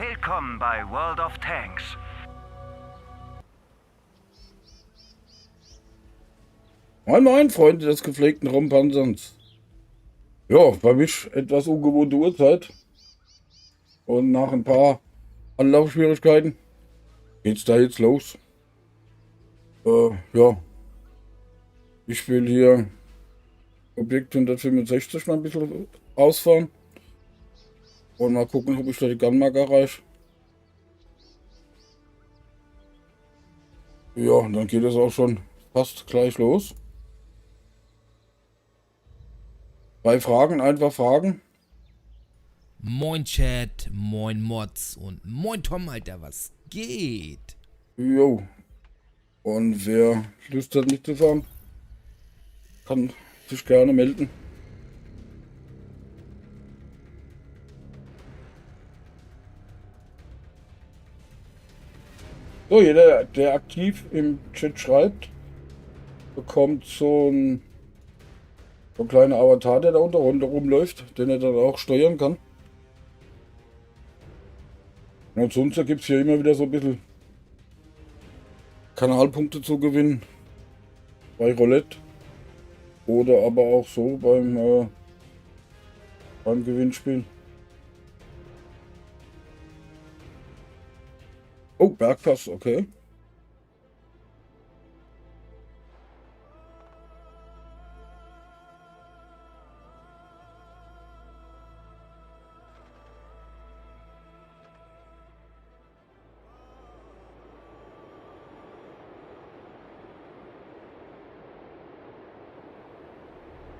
Willkommen bei World of Tanks. Moin Moin, Freunde des gepflegten Rumpanzerns. Ja, bei mich etwas ungewohnte Uhrzeit. Und nach ein paar Anlaufschwierigkeiten geht's da jetzt los. Ja, ich will hier Objekt 165 mal ein bisschen ausfahren. Und mal gucken, ob ich da die Gunmark erreiche. Ja, und dann geht es auch schon fast gleich los. Bei Fragen einfach fragen. Moin Chat, moin Mods und moin Tom, Alter, was geht? Jo. Und wer Lust hat mitzufahren, kann sich gerne melden. So, jeder, der aktiv im Chat schreibt, bekommt so ein kleiner Avatar, der da unter rumläuft, den er dann auch steuern kann. Und sonst gibt es hier immer wieder so ein bisschen Kanalpunkte zu gewinnen bei Roulette oder aber auch so beim Gewinnspiel. Oh, Bergpass, okay.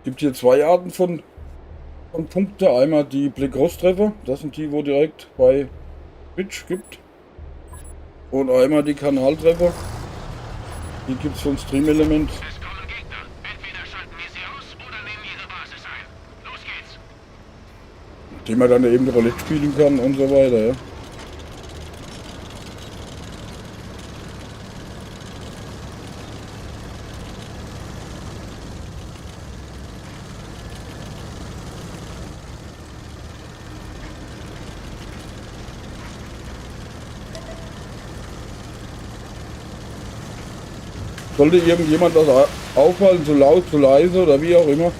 Gibt hier zwei Arten von Punkte. Einmal die Blick-Ross-Treffer, das sind die, wo direkt bei Twitch gibt. Und einmal die Kanaltreffer, die gibt es von Stream Element. Es kommen Gegner. Entweder schalten wir sie aus oder nehmen ihre Basis ein. Los geht's. Die man dann eben Roulette spielen kann und so weiter, ja. Sollte irgendjemand was auffallen, zu laut, zu leise oder wie auch immer,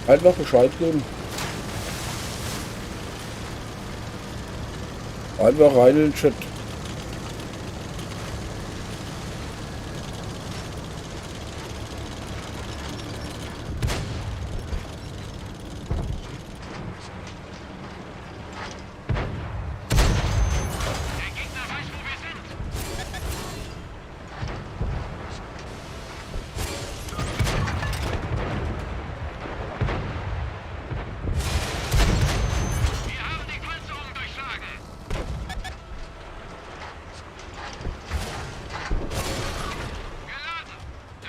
einfach Bescheid geben. Einfach rein in den Chat. Der Gegner weiß, wo wir sind. Wir haben die Panzerung durchschlagen. Geladen.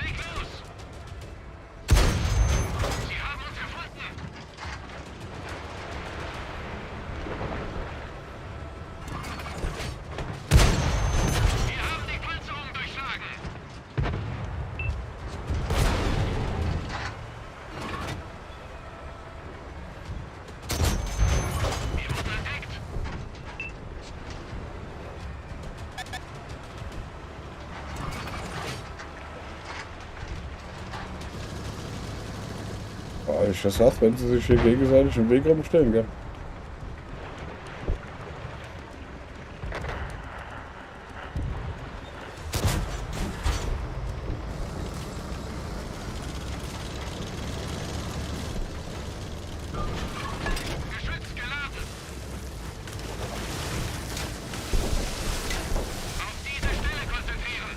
Leg los. Sie haben uns gefunden. Wir haben die Panzerung durchschlagen. Wir wurden entdeckt. Ja, ich das sag, wenn sie sich hier gegenseitig im Weg rumstellen, gell. Geschütz geladen. Auf diese Stelle konzentrieren.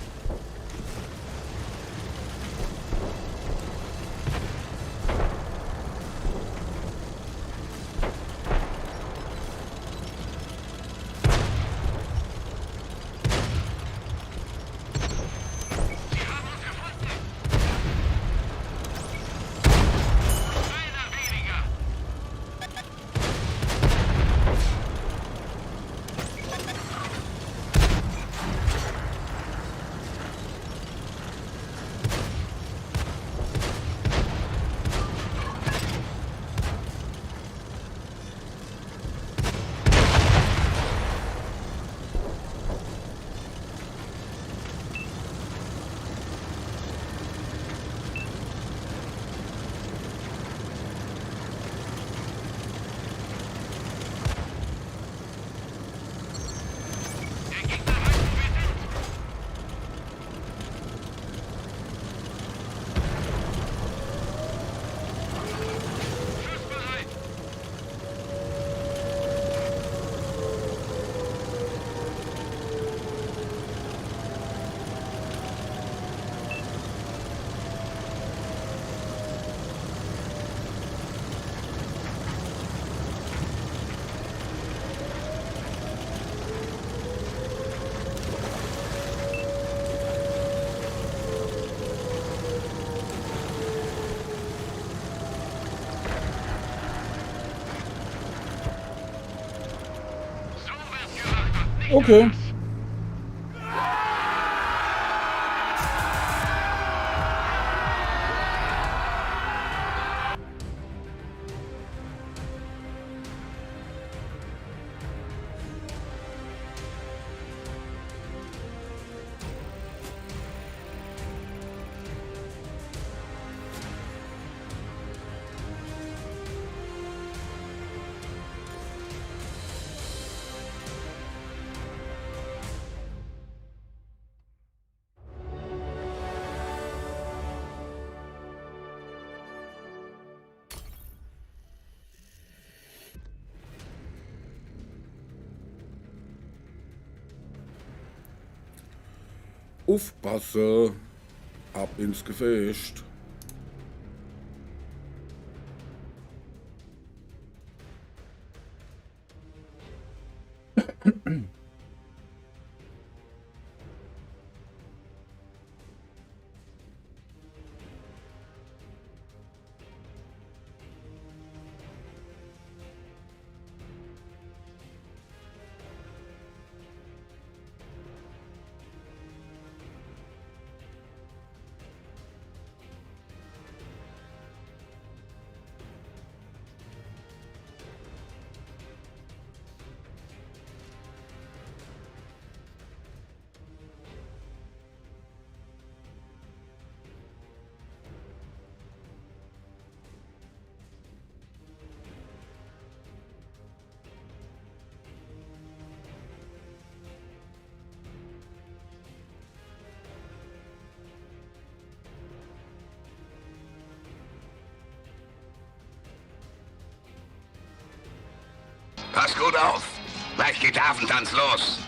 Okay. Aufpasse. Ab ins Gefecht. Pass gut auf. Gleich geht der Affentanz los.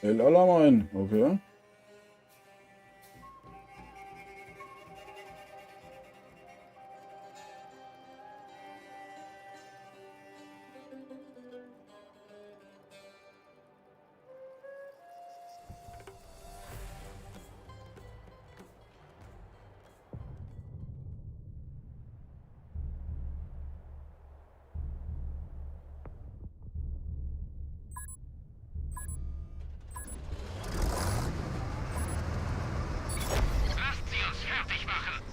El Alamein, okay. Lasst sie uns fertig machen.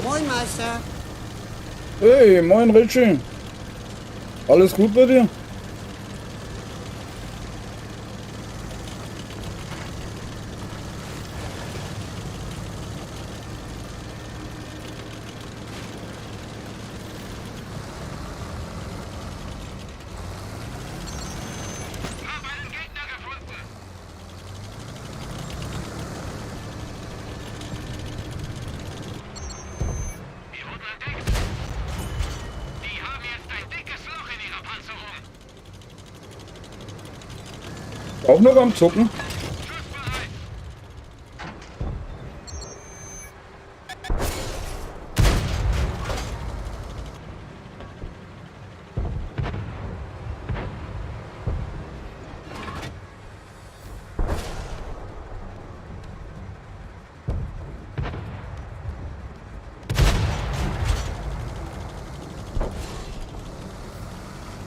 Moin, Meister. Hey, moin Richie. Alles gut bei dir? Hab einen Gegner gefunden. Die wurden entdeckt. Die haben jetzt ein dickes Loch in ihrer Panzerung. Auch noch am Zucken? Schussbereit.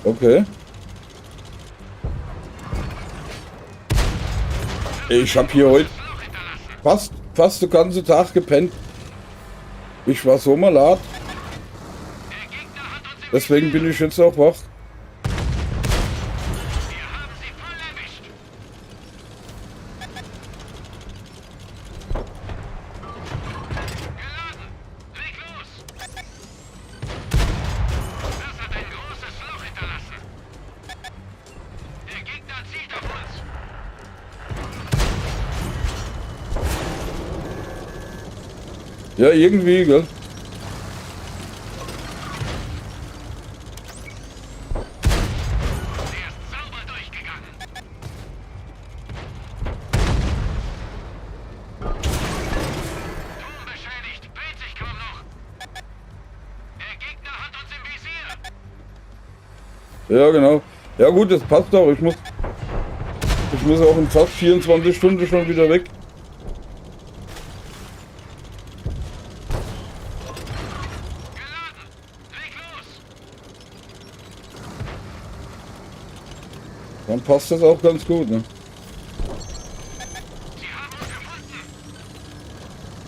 Okay. Ich habe hier heute Loch hinterlassen. fast den ganzen Tag gepennt. Ich war so malat. Der Gegner hat uns im Deswegen bin ich jetzt auch wach. Wir haben sie voll erwischt. Ja, irgendwie, gell? Der ist sauber durchgegangen. Turm beschädigt, dreht sich kaum noch. Der Gegner hat uns im Visier. Ja, genau. Ja gut, das passt auch. Ich muss auch in fast 24 Stunden schon wieder weg. Geladen. Leg los. Dann passt das auch ganz gut, ne? Sie haben uns gefunden.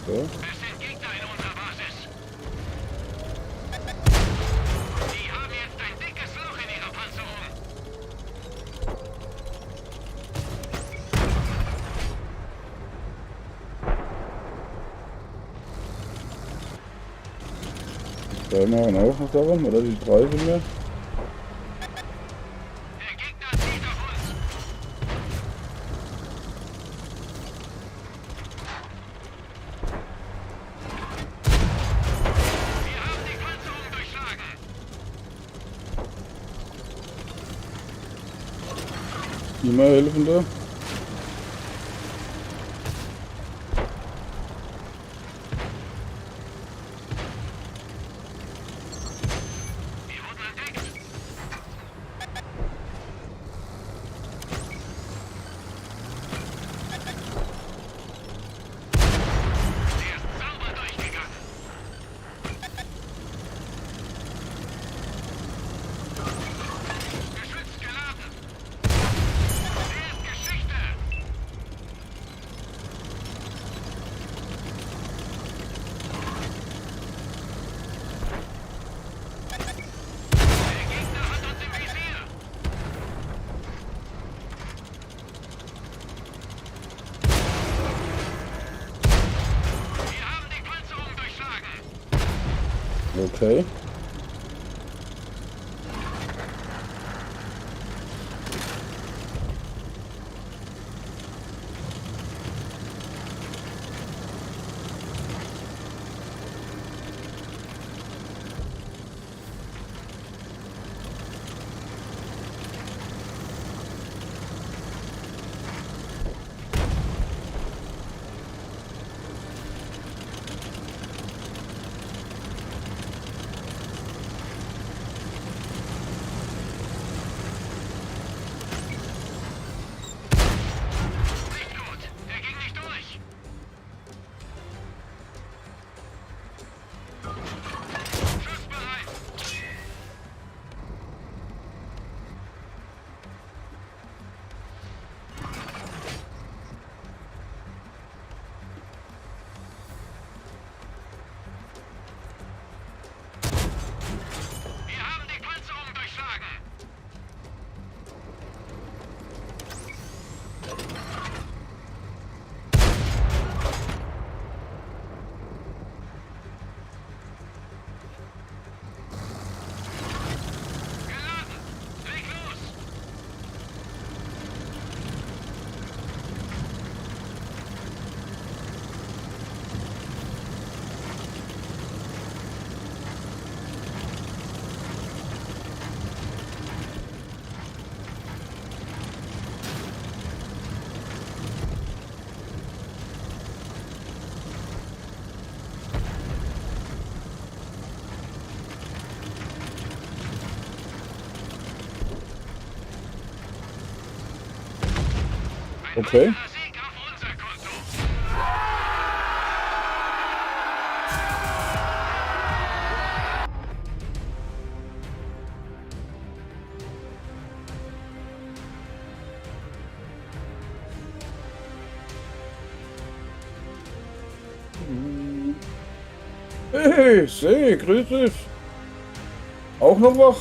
So. Es sind Gegner in unserer Basis. Die haben jetzt ein dickes Loch in ihrer Panzerung. Zwei machen auch noch darum, oder die drei von mir. Der Gegner zieht auf uns. Wir haben die Panzerung durchschlagen. Immer helfen da. Wir wurden entdeckt. Der ist sauber durchgegangen. Geschütz geladen. Der ist Geschichte. Der Gegner hat uns im Visier. Wir haben die Panzerung durchschlagen. Okay. Nicht gut. Er ging nicht durch. Schussbereit. Wir haben die Panzerung durchschlagen. Geladen. Leg los. Ein Okay. weiterer Sieg auf unser Konto. Hey, See, grüß dich. Auch noch wach?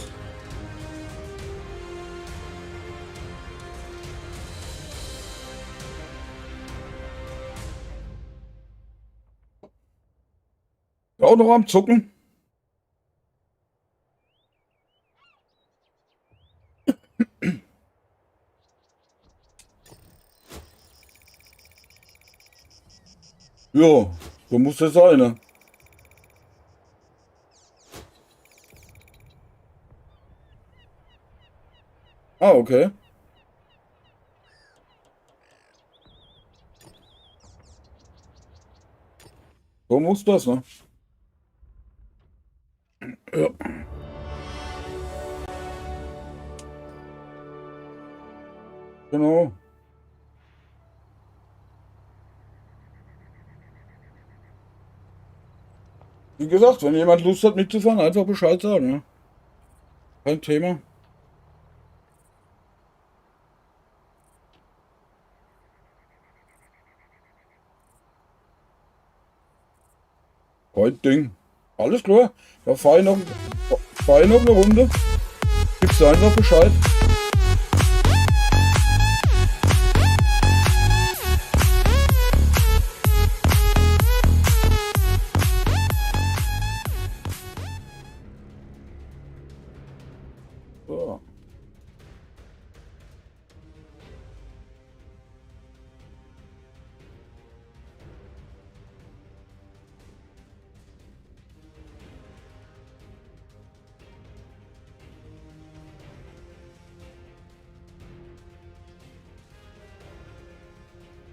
Auch noch am Zucken? Ja, so muss das sein, ne? Ah, okay. So muss das, ne? Ja. Genau. Wie gesagt, wenn jemand Lust hat mitzufahren, einfach Bescheid sagen, ja. Kein Thema. Kein Ding. Alles klar. Da fahr ich noch eine Runde. Gibst du einfach Bescheid. So.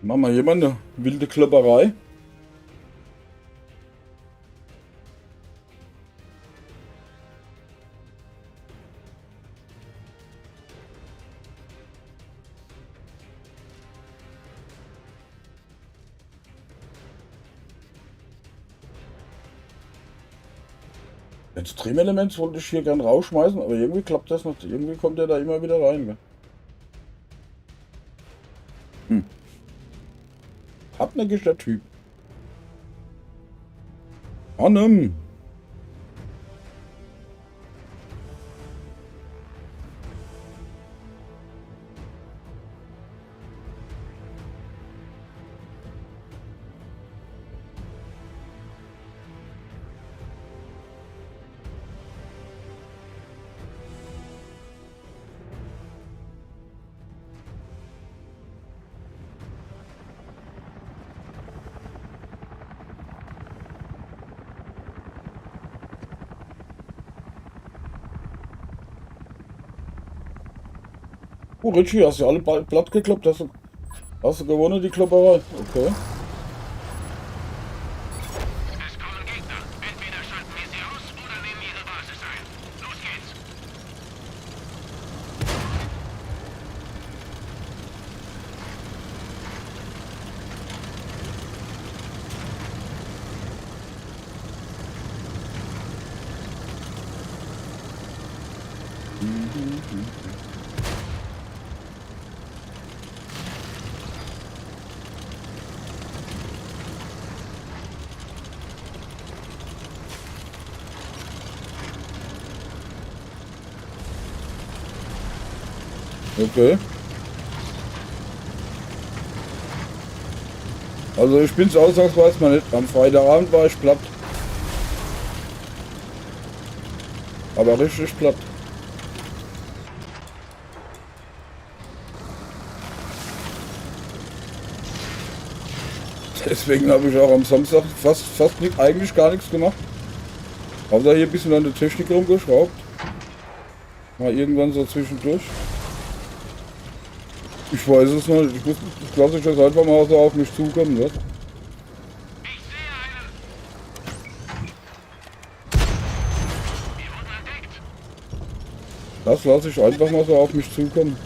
Machen wir hier mal eine wilde Klopperei. Das Stream-Element wollte ich hier gern rausschmeißen, aber irgendwie klappt das nicht. Irgendwie kommt er da immer wieder rein. Gell? Hartnäckiger Typ. Annem. Oh, Richie, hast du alle platt gekloppt? Hast du gewonnen, die Klopperei? Okay. Es kommen Gegner. Entweder schalten wir sie aus oder nehmen ihre Basis ein. Los geht's. Okay. Also ich bin's ausnahmsweise mal nicht. Am Freitagabend war ich platt. Aber richtig platt. Deswegen habe ich auch am Samstag fast nicht, eigentlich gar nichts gemacht. Außer hier ein bisschen an der Technik rumgeschraubt. Mal irgendwann so zwischendurch. Ich weiß es nicht. Ich lasse das einfach mal so auf mich zukommen. Ne? Ich sehe einen. Wir wurden entdeckt. Das lasse ich einfach mal so auf mich zukommen.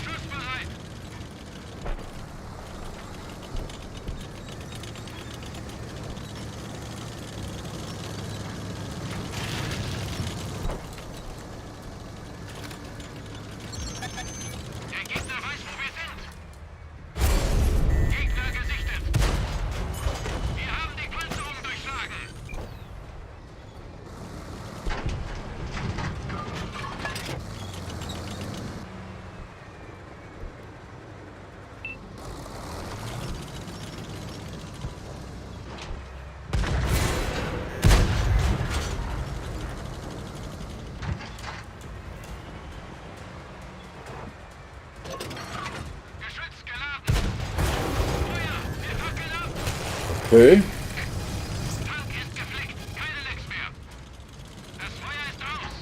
Schussbereit. Der Gegner weiß, wo wir sind. Gegner gesichtet. Wir haben die Panzerung durchschlagen. Geschütz geladen. Feuer, wir fackeln ab. Okay. Tank ist geflickt. Keine Lecks mehr. Das Feuer ist aus.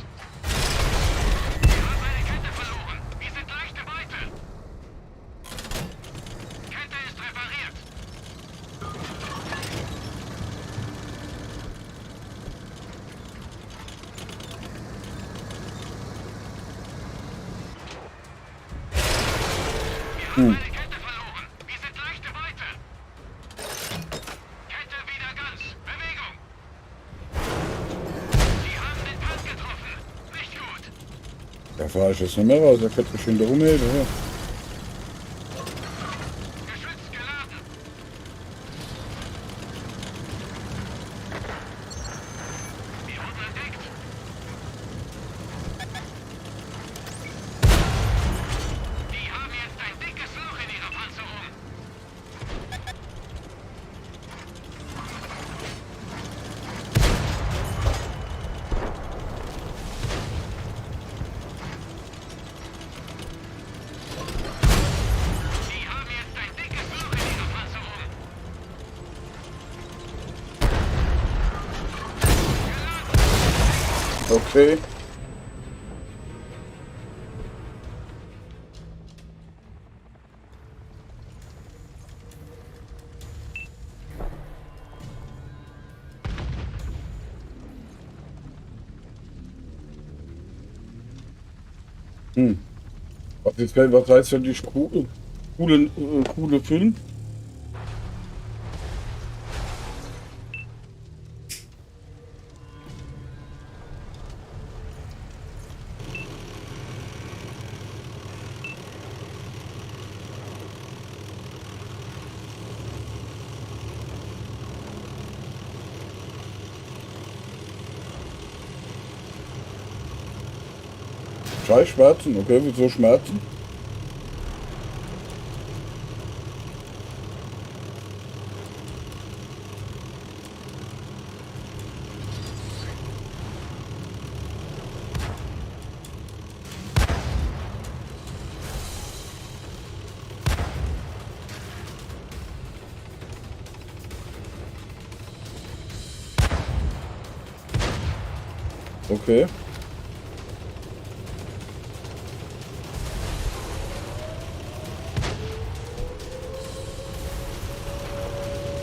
Eine Kette verloren. Wir sind leichte Beute. Kette wieder ganz. Bewegung. Sie haben den Tank getroffen. Nicht gut. Da fahre ich jetzt nicht mehr raus, da könnte mich hinter rumheben, oder? Geschütz geladen. Wir wurden entdeckt. Die haben jetzt ein dickes Loch in ihrer Panzerung. Die haben jetzt ein dickes Loch in ihrer Panzerung. Okay. Was heißt denn die coole Film? Schmerzen, okay, wieso Schmerzen? Okay.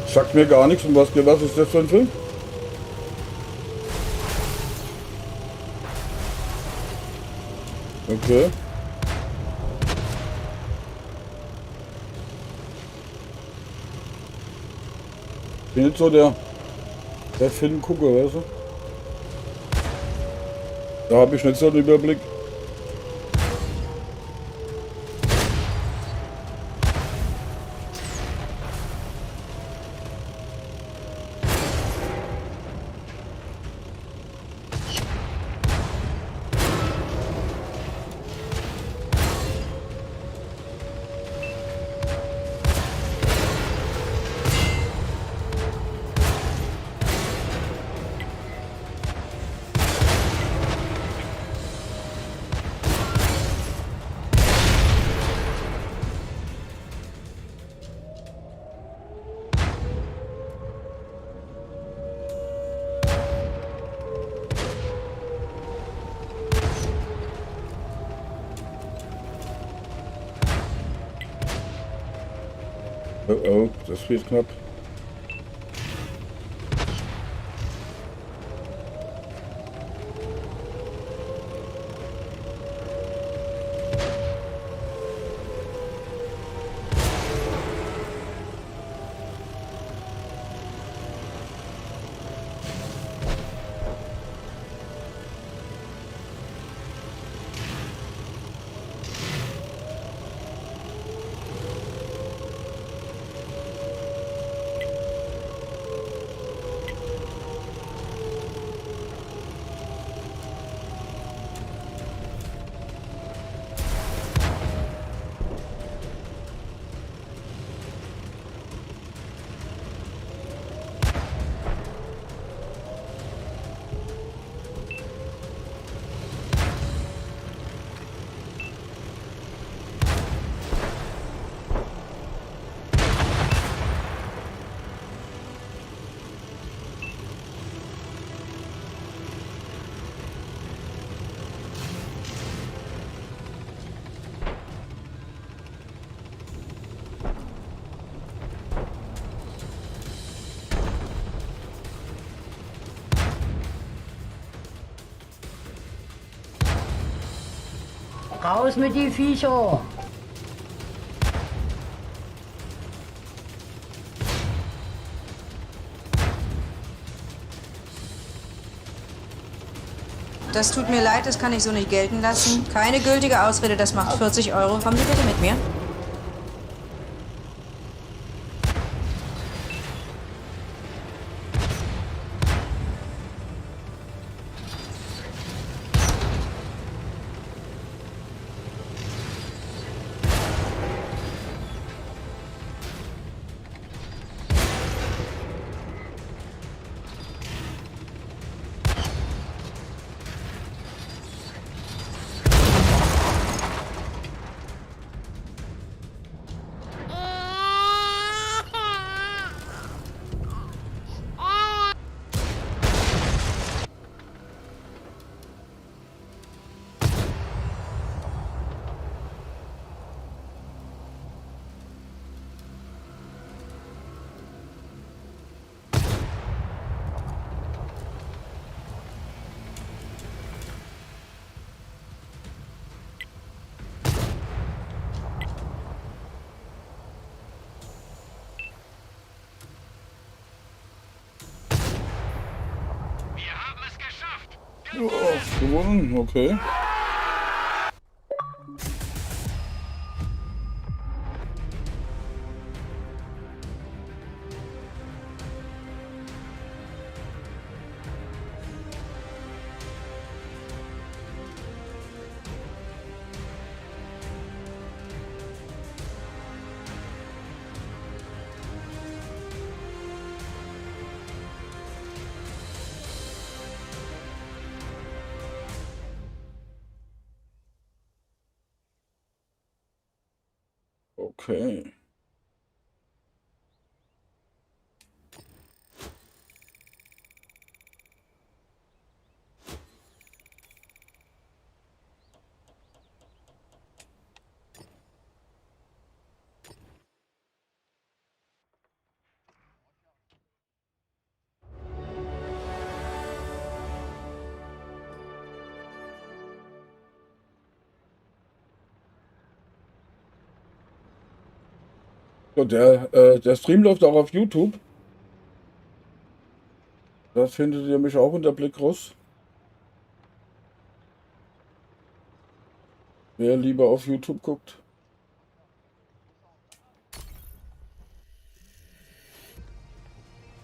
Sagt mir gar nichts. Und was ist das für ein Film? Okay. Bin jetzt so der Filmgucker, weißt du? Da habe ich nicht so einen Überblick. Oh, oh, das wird knapp. Raus mit die Viecher! Das tut mir leid, das kann ich so nicht gelten lassen. Keine gültige Ausrede, das macht 40 Euro. Kommen Sie bitte mit mir. Wir haben es geschafft. Ja, gewonnen, okay. Okay. So, der Stream läuft auch auf YouTube. Da findet ihr mich auch unter Blick Ross. Wer lieber auf YouTube guckt.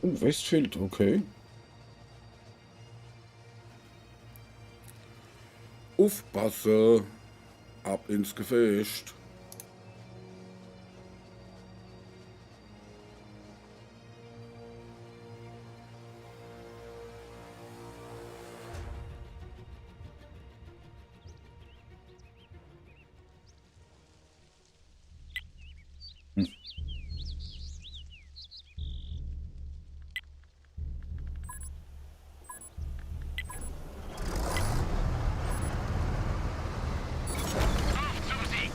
Oh, Westfield, okay. Aufpasse. Ab ins Gefecht. Auf zum Sieg.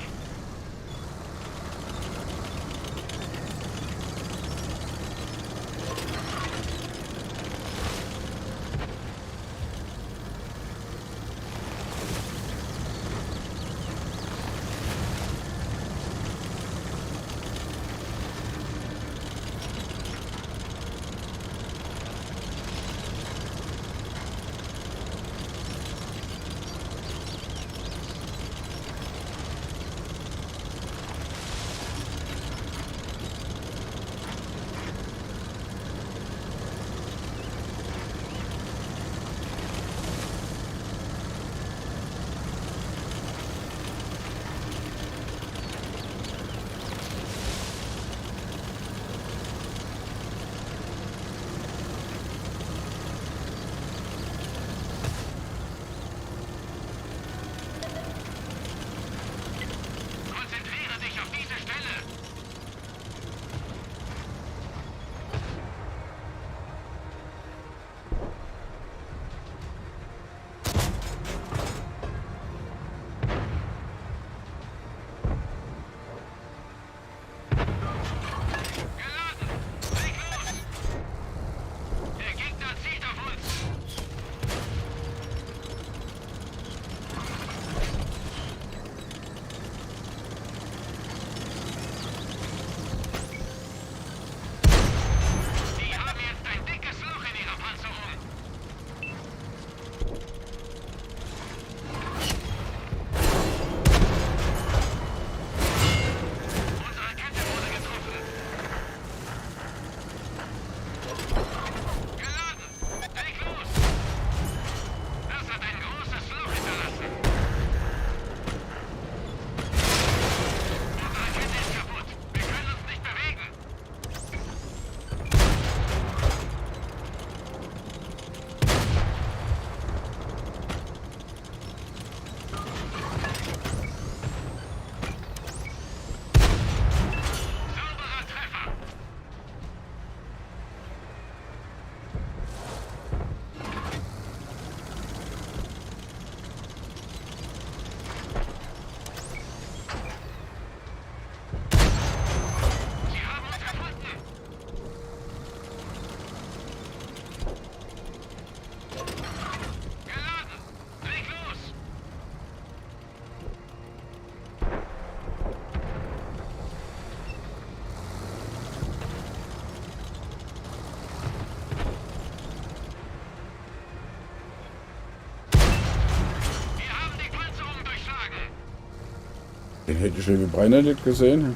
Den hätte ich irgendwie beinahe nicht gesehen.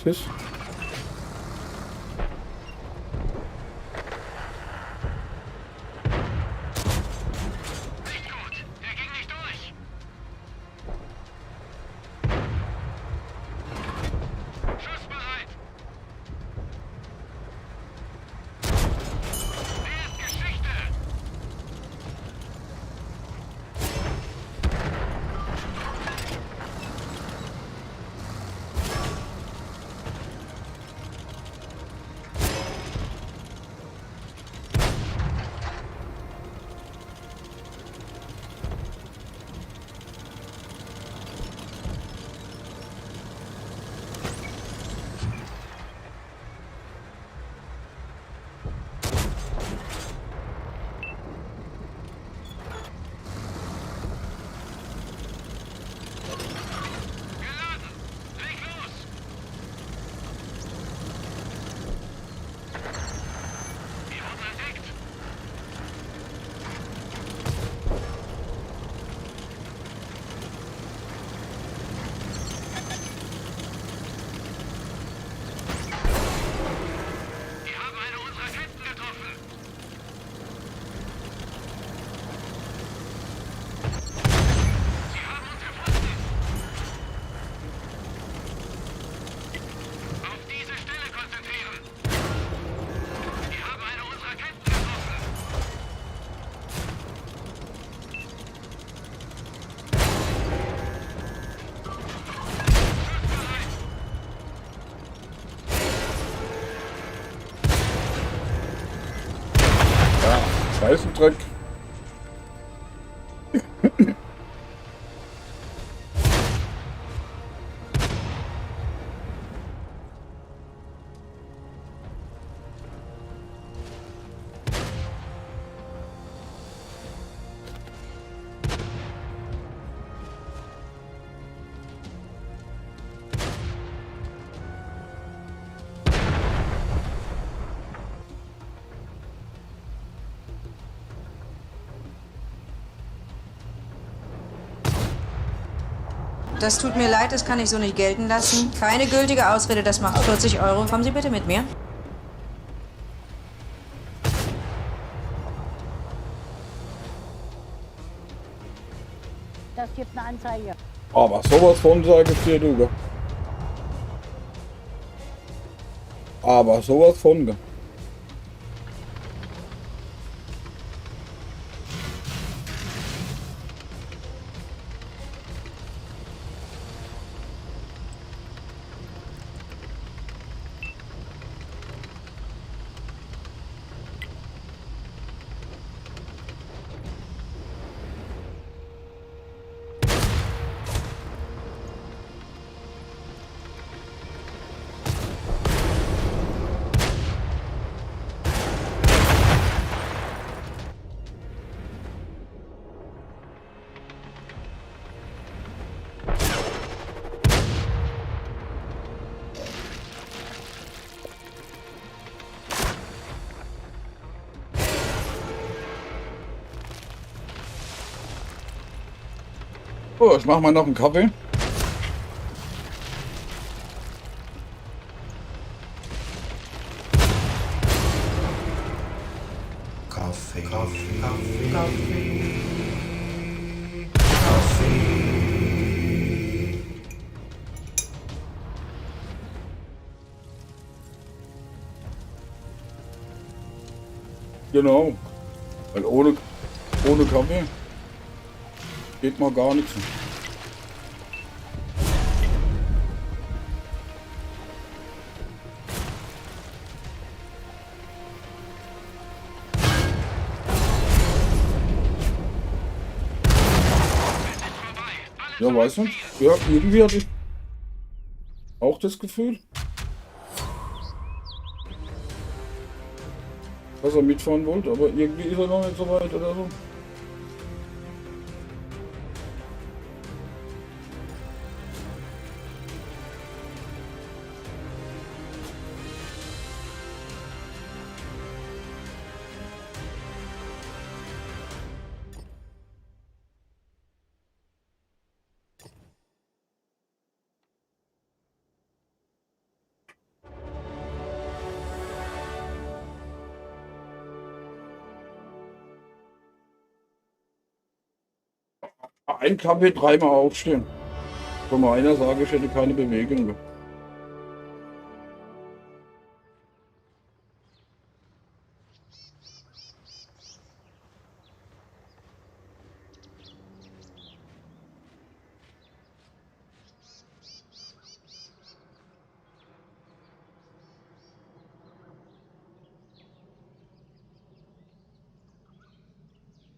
Tschüss. Nicht gut. Der ging nicht durch. Schussbereit. Der ist Geschichte. Geladen. Leg los. Wir wurden entdeckt. Wir haben eine unserer Ketten getroffen. Sie haben uns gefunden. Auf diese Stelle konzentrieren. Wir haben eine unserer Ketten getroffen. Schussbereit. Ja, Scheißendreck. Das tut mir leid, das kann ich so nicht gelten lassen. Keine gültige Ausrede, das macht 40 Euro. Kommen Sie bitte mit mir. Das gibt eine Anzeige. Aber sowas von sage ich dir, du. Gell? Aber sowas von. Gell? Oh, ich mach mal noch einen Kaffee. Genau. Weil ohne Kaffee geht mal gar nichts. Ja, weiß nicht. Ja, irgendwie hatte ich auch das Gefühl, dass er mitfahren wollte, aber irgendwie ist er noch nicht so weit oder so. Ein KP dreimal aufstehen. Von meiner sage ich hätte keine Bewegung mehr.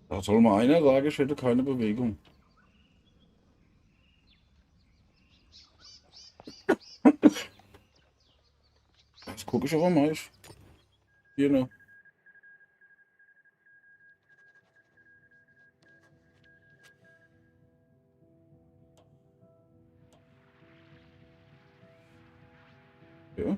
Da soll mal einer sagen, ich hätte keine Bewegung. Jetzt gucke ich aber mal. Hier ne. Ja.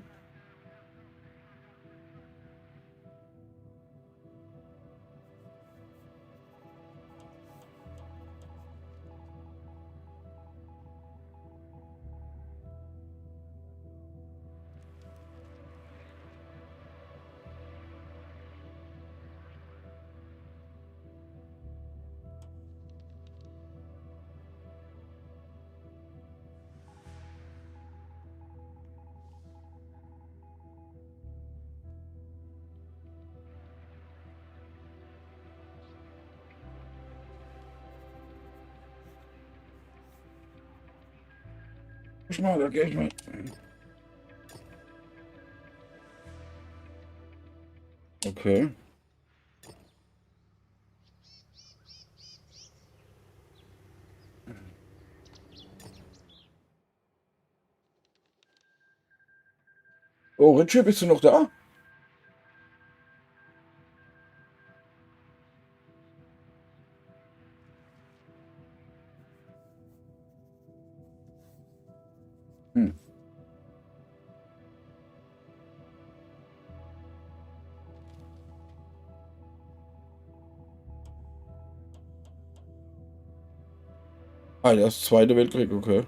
Ich mal, da gehe ich mal. Okay. Oh, Richie, bist du noch da? Hm. Ah, das ist Zweite Weltkrieg, okay.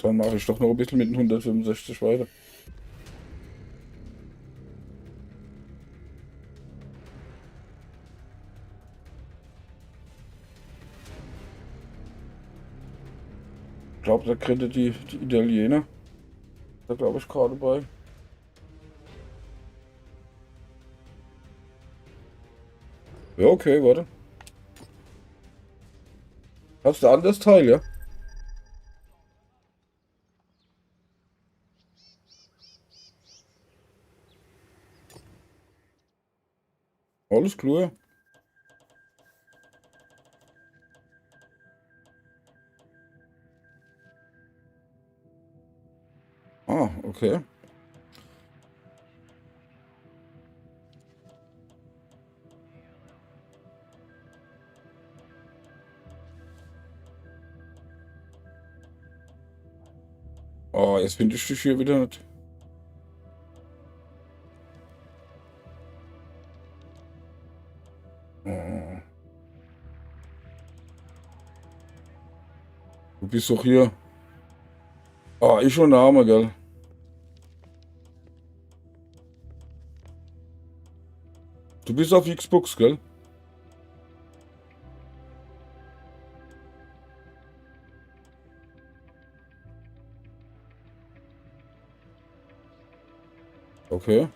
Dann mache ich doch noch ein bisschen mit den 165 weiter. Ich glaube, da kriegt die Italiener. Da glaube ich gerade bei. Ja, okay, warte. Hast du ein anderes Teil, ja? Alles klar. Ah, okay. Ah, jetzt finde ich dich hier wieder nicht. Ah, du bist doch hier. Ah, ich schon Name, gell? Du bist auf Xbox, gell? Okay.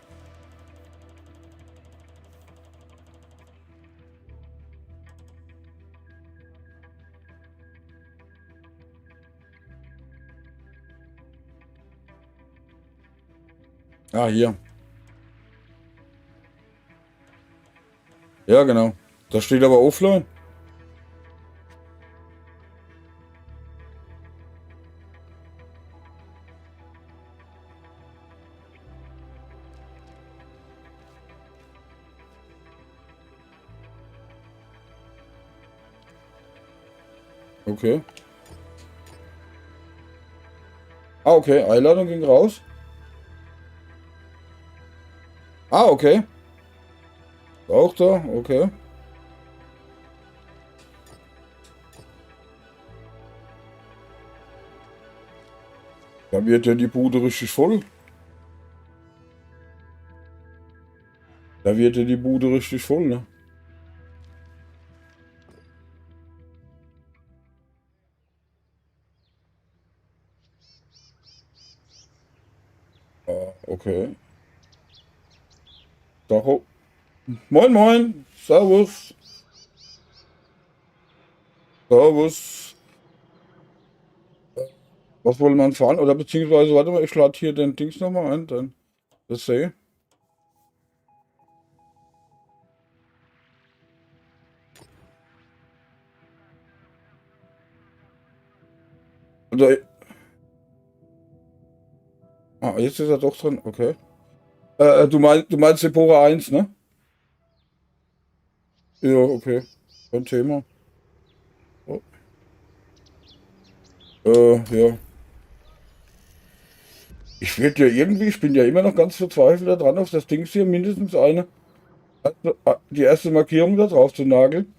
Ah, hier. Ja, genau. Da steht aber offline. Okay. Ah, okay. Einladung ging raus. Ah, okay. Auch da, okay. Da wird ja die Bude richtig voll. Da wird ja die Bude richtig voll, ne? Ah, okay. Dacho. Moin, moin. Servus. Servus. Was wollen wir fahren? Oder beziehungsweise, warte mal, ich lade hier den Dings nochmal ein, dann das sehe. Also, ah, jetzt ist er doch drin, okay. Du meinst Sepora 1, ne? Ja, okay. Kein Thema. Oh. Ja. Ich werde ja irgendwie, ich bin ja immer noch ganz verzweifelt daran, auf das Ding hier mindestens die erste Markierung da drauf zu nageln.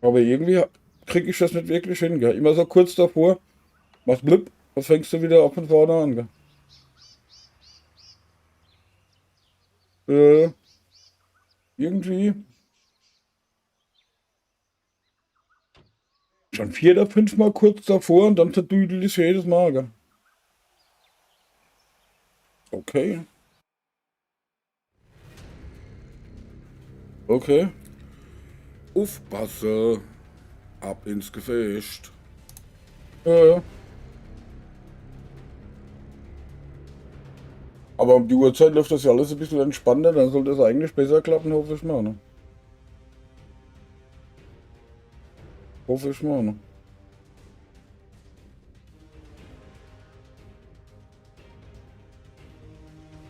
Aber irgendwie kriege ich das nicht wirklich hin, gell? Immer so kurz davor, machst blub, dann fängst du wieder ab von vorne an, gell? Irgendwie schon 4 oder 5 Mal kurz davor und dann verdüdelt es jedes Mal, gell? Okay. Okay. Aufpasse. Ab ins Gefecht. Aber um die Uhrzeit läuft das ja alles ein bisschen entspannter, dann sollte es eigentlich besser klappen, hoffe ich mal, ne? Hoffe ich mal, ne?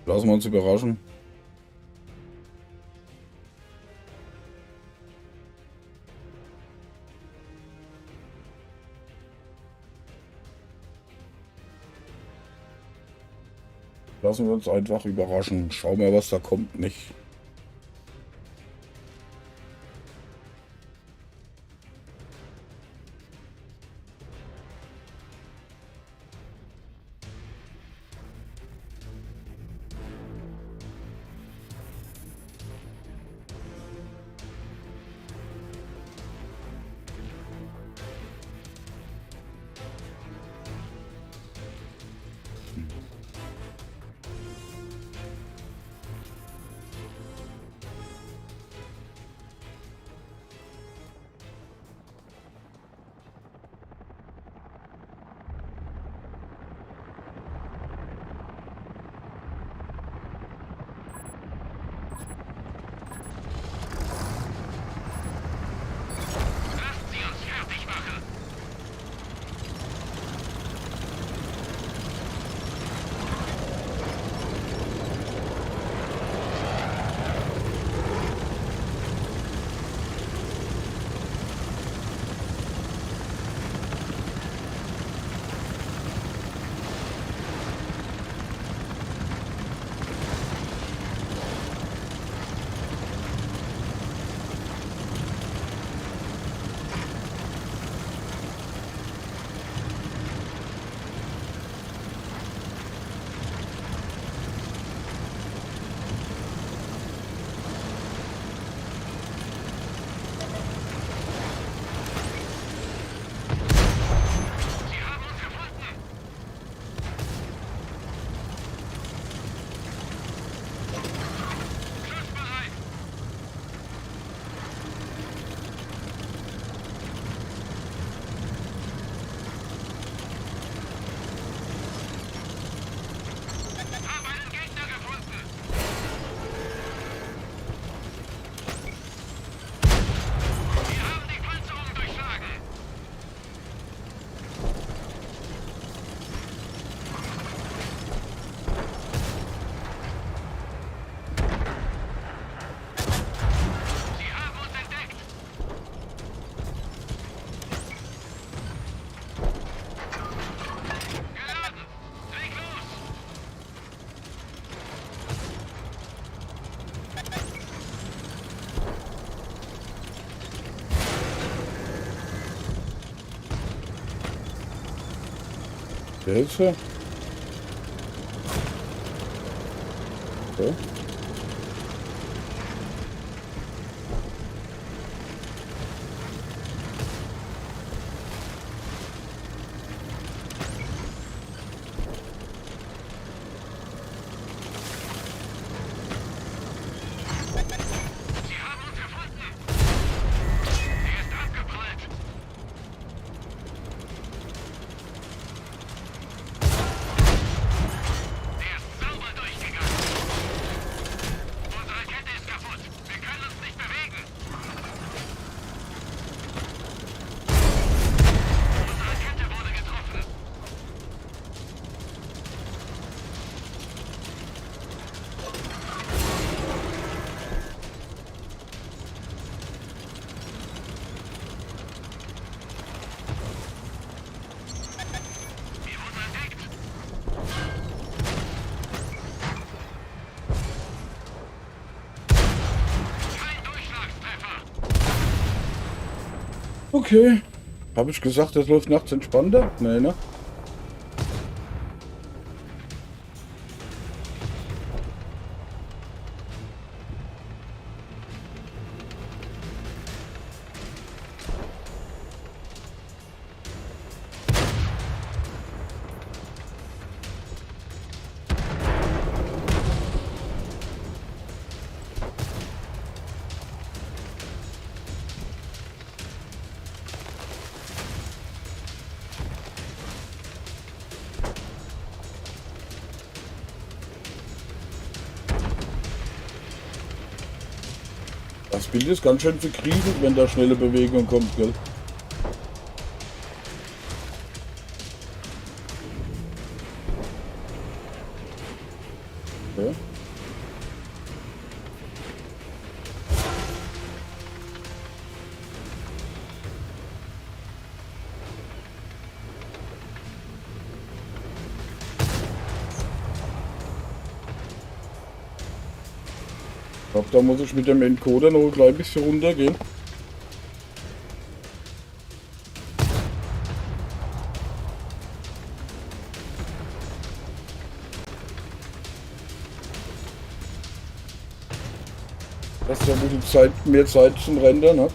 Lassen wir uns überraschen. Lassen wir uns einfach überraschen. Schauen wir, was da kommt, nicht? Lassen Sie uns fertig machen. Sie haben uns gefunden. Schussbereit. Haben einen Gegner gefunden. Wir haben die Panzerung durchschlagen. Sie haben uns entdeckt. Geladen. Leg los. Hilfe. Okay. Okay. Habe ich gesagt, das läuft nachts entspannter? Nee, ne? Das Bild ist ganz schön verkriegelt, wenn da schnelle Bewegung kommt, gell? Ja. Ich glaube, da muss ich mit dem Encoder noch ein klein bisschen runtergehen. Dass er ein bisschen Zeit, mehr Zeit zum Rendern hat.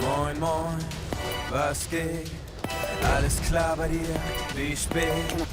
Moin, moin, was geht? Alles klar bei dir? Wie spät?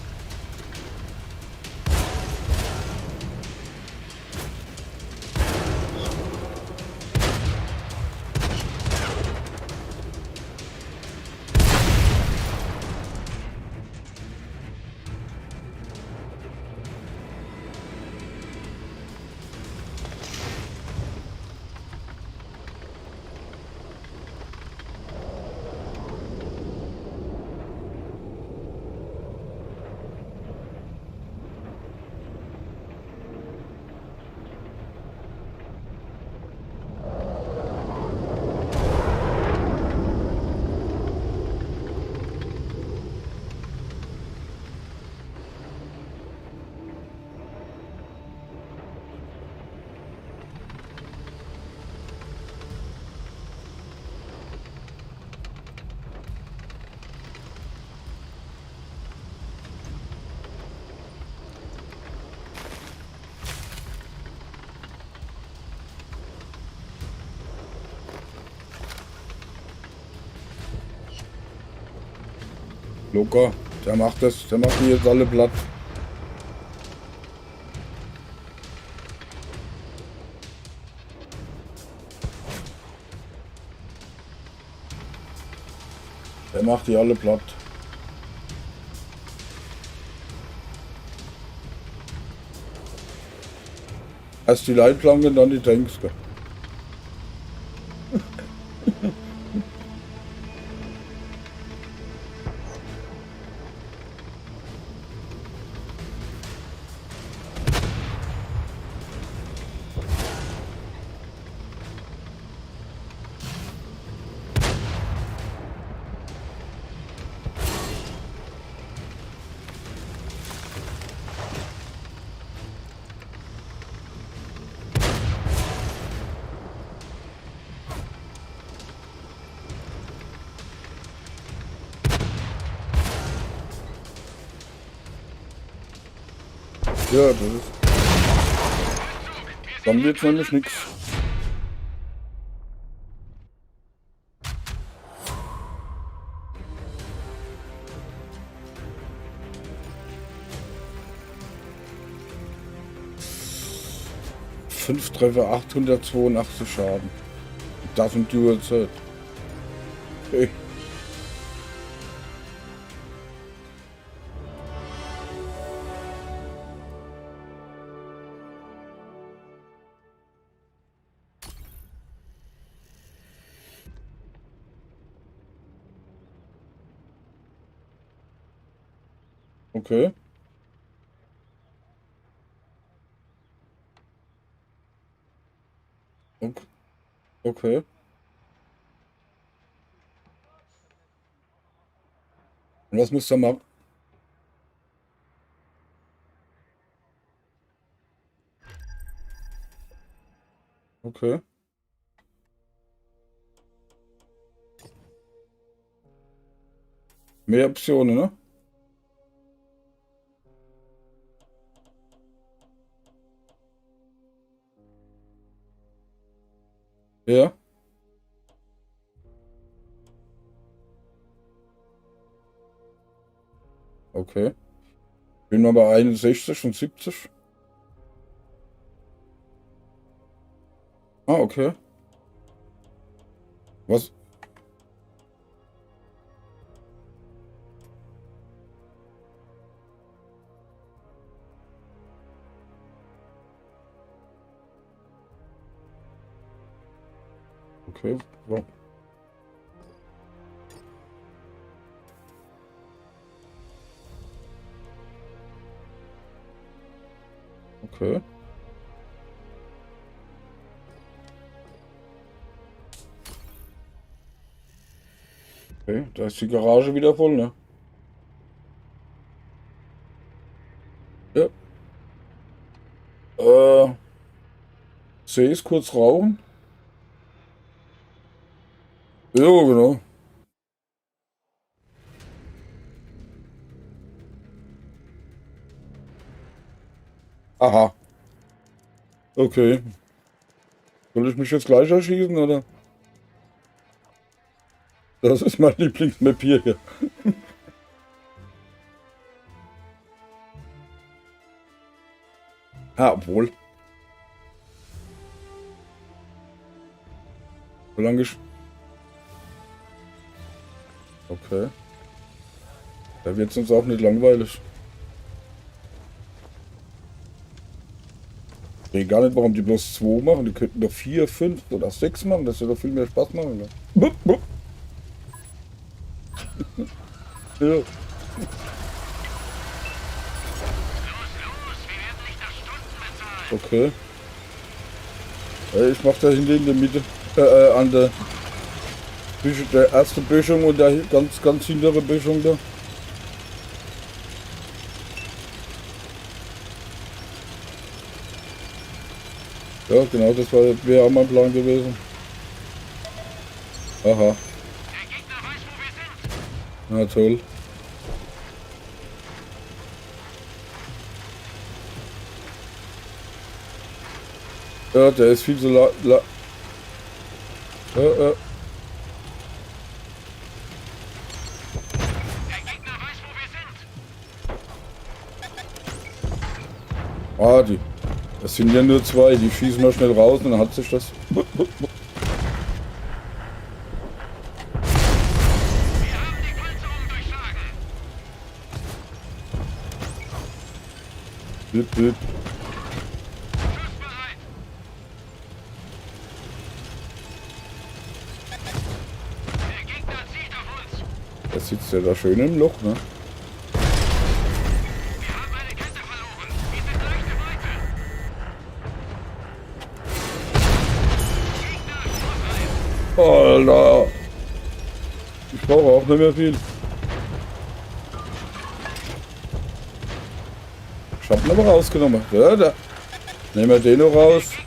Locker. Der macht das. Der macht die jetzt alle platt. Der macht die alle platt. Erst die Leitplanken, dann die Tanks. Gell? Ja, das ist. Dann wird's nämlich nix. Fünf Treffer, 882 Schaden. Das und die Uhrzeit. Okay. Okay. Okay. Und was muss er machen? Okay. Mehr Optionen, ne? Ja. Okay. Bin mal bei 61 und 70. Ah, okay. Was? Okay. Wow. Okay. Okay, da ist die Garage wieder voll, ne? Ja. Sehe ich kurz rauchen? Ja, genau. Aha. Okay. Soll ich mich jetzt gleich erschießen, oder? Das ist mein Lieblingsmap hier. Ah, obwohl. Solange ich... Okay. Da wird es uns auch nicht langweilig. Ich weiß gar nicht, warum die bloß 2 machen. Die könnten doch 4, 5 oder 6 machen. Das würde doch viel mehr Spaß machen. Ne? Bup, bup. Ja. Los, wir werden nicht nach Stunden bezahlt. Okay. Ich mach da hinten in der Mitte. An der... Der erste Böschung und der ganz hintere Böschung da. Ja, genau, das wäre auch mein Plan gewesen. Aha. Der Gegner weiß, wo wir sind. Na toll. Ja, der ist viel zu Der Gegner weiß, Ah, das sind ja nur zwei, die schießen wir schnell raus und dann hat sich das. Wir haben die Panzerung durchschlagen. Bip, bip. Schussbereit. Der Gegner zielt auf uns. Der sitzt ja da schön im Loch, ne? Wir haben eine Kette verloren. Wir sind leichte Beute. Gegner, Schussreif. Alter! Ich brauche auch nicht mehr viel. Ich hab ihn aber rausgenommen. Ja, da. Nehmen wir den noch raus. Gegner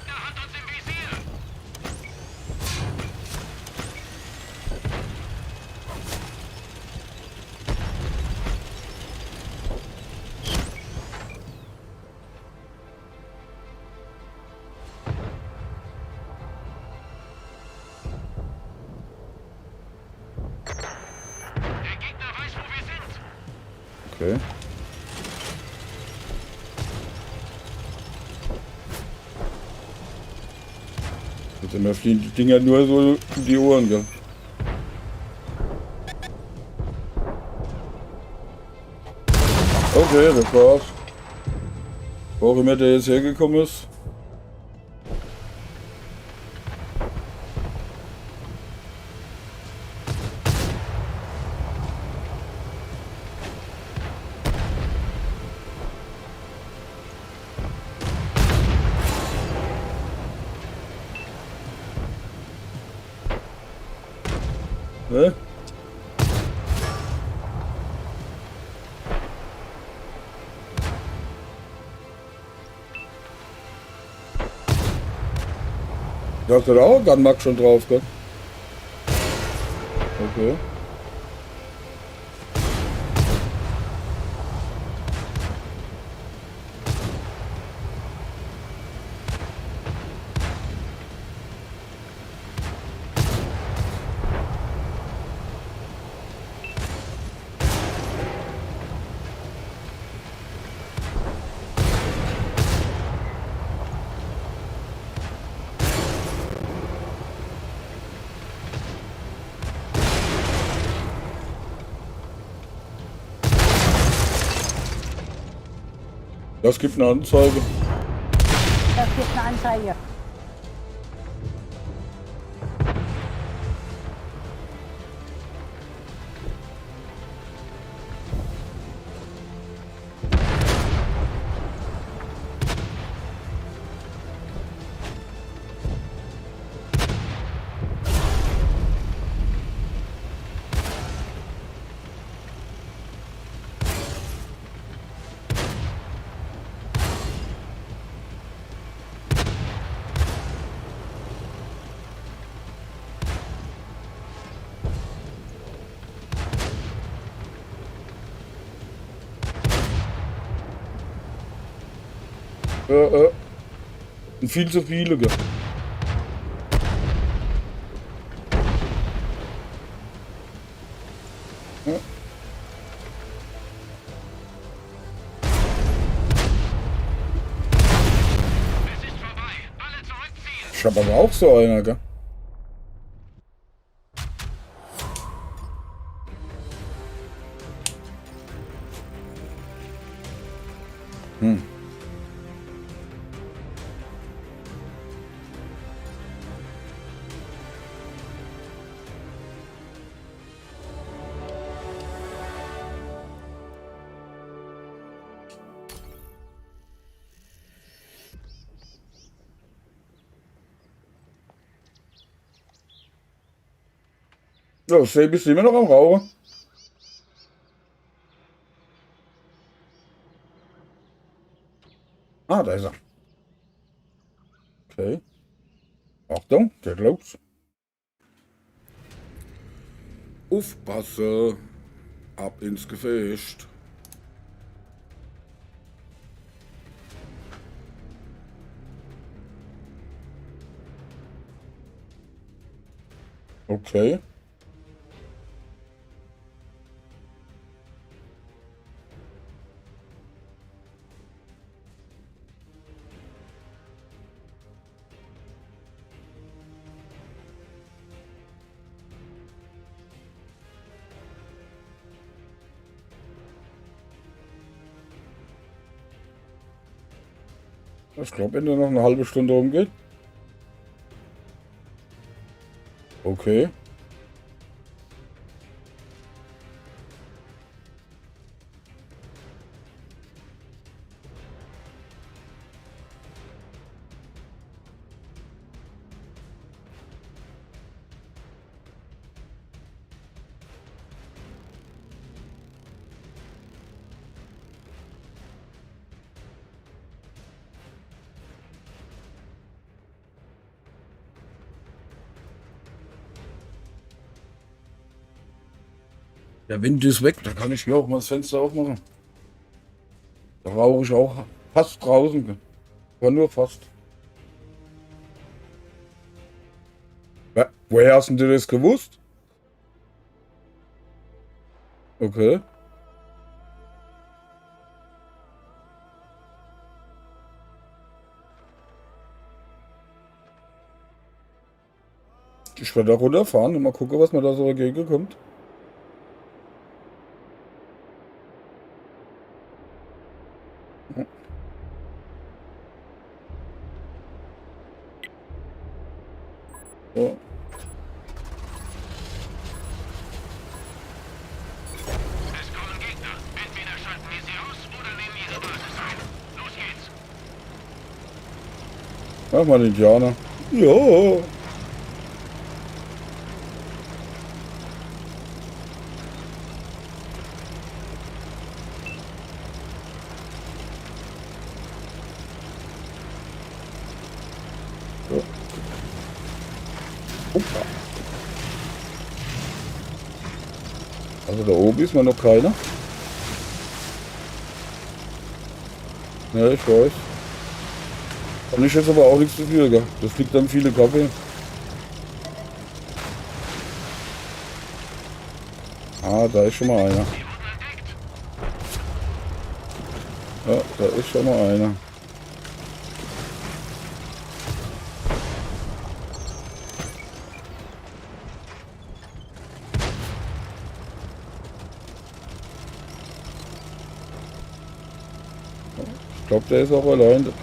hat uns im Visier. Der Gegner weiß, wo wir sind. Okay. Jetzt mir fliegen die Dinger nur so um die Ohren, gell? Okay, das war's. Wo auch immer der jetzt hergekommen ist. Ne? Da hat er auch Gunmark schon drauf, gell? Okay. Das gibt eine Anzeige. Das gibt eine Anzeige. Und viel zu viele, gell? Ja. Es ist vorbei. Alle zurückziehen. Ich hab aber auch so einer, gell? So, Sebi ist immer noch am Rauchen. Ah, da ist er. Okay. Achtung, geht los. Aufpasse. Ab ins Gefecht. Okay. Ich glaube, wenn der noch eine halbe Stunde rumgeht. Okay. Der Wind ist weg, da kann ich hier auch mal das Fenster aufmachen. Da rauche ich auch fast draußen. Aber nur fast. Woher hast du das gewusst? Okay. Ich werde da runterfahren und mal gucken, was mir da so dagegen kommt. So. Es kommen Gegner. Entweder schalten wir sie aus oder nehmen ihre Basis ein. Los geht's. Mach mal den Indianer. Ja. Also da oben ist mal noch keiner. Ja, ich weiß. Kann ich jetzt aber auch nichts dafür, gell? Das liegt dann viele Kaffee. Ah, da ist schon mal einer. Ja, da ist schon mal einer. Ich glaube, der ist auch allein. Der ist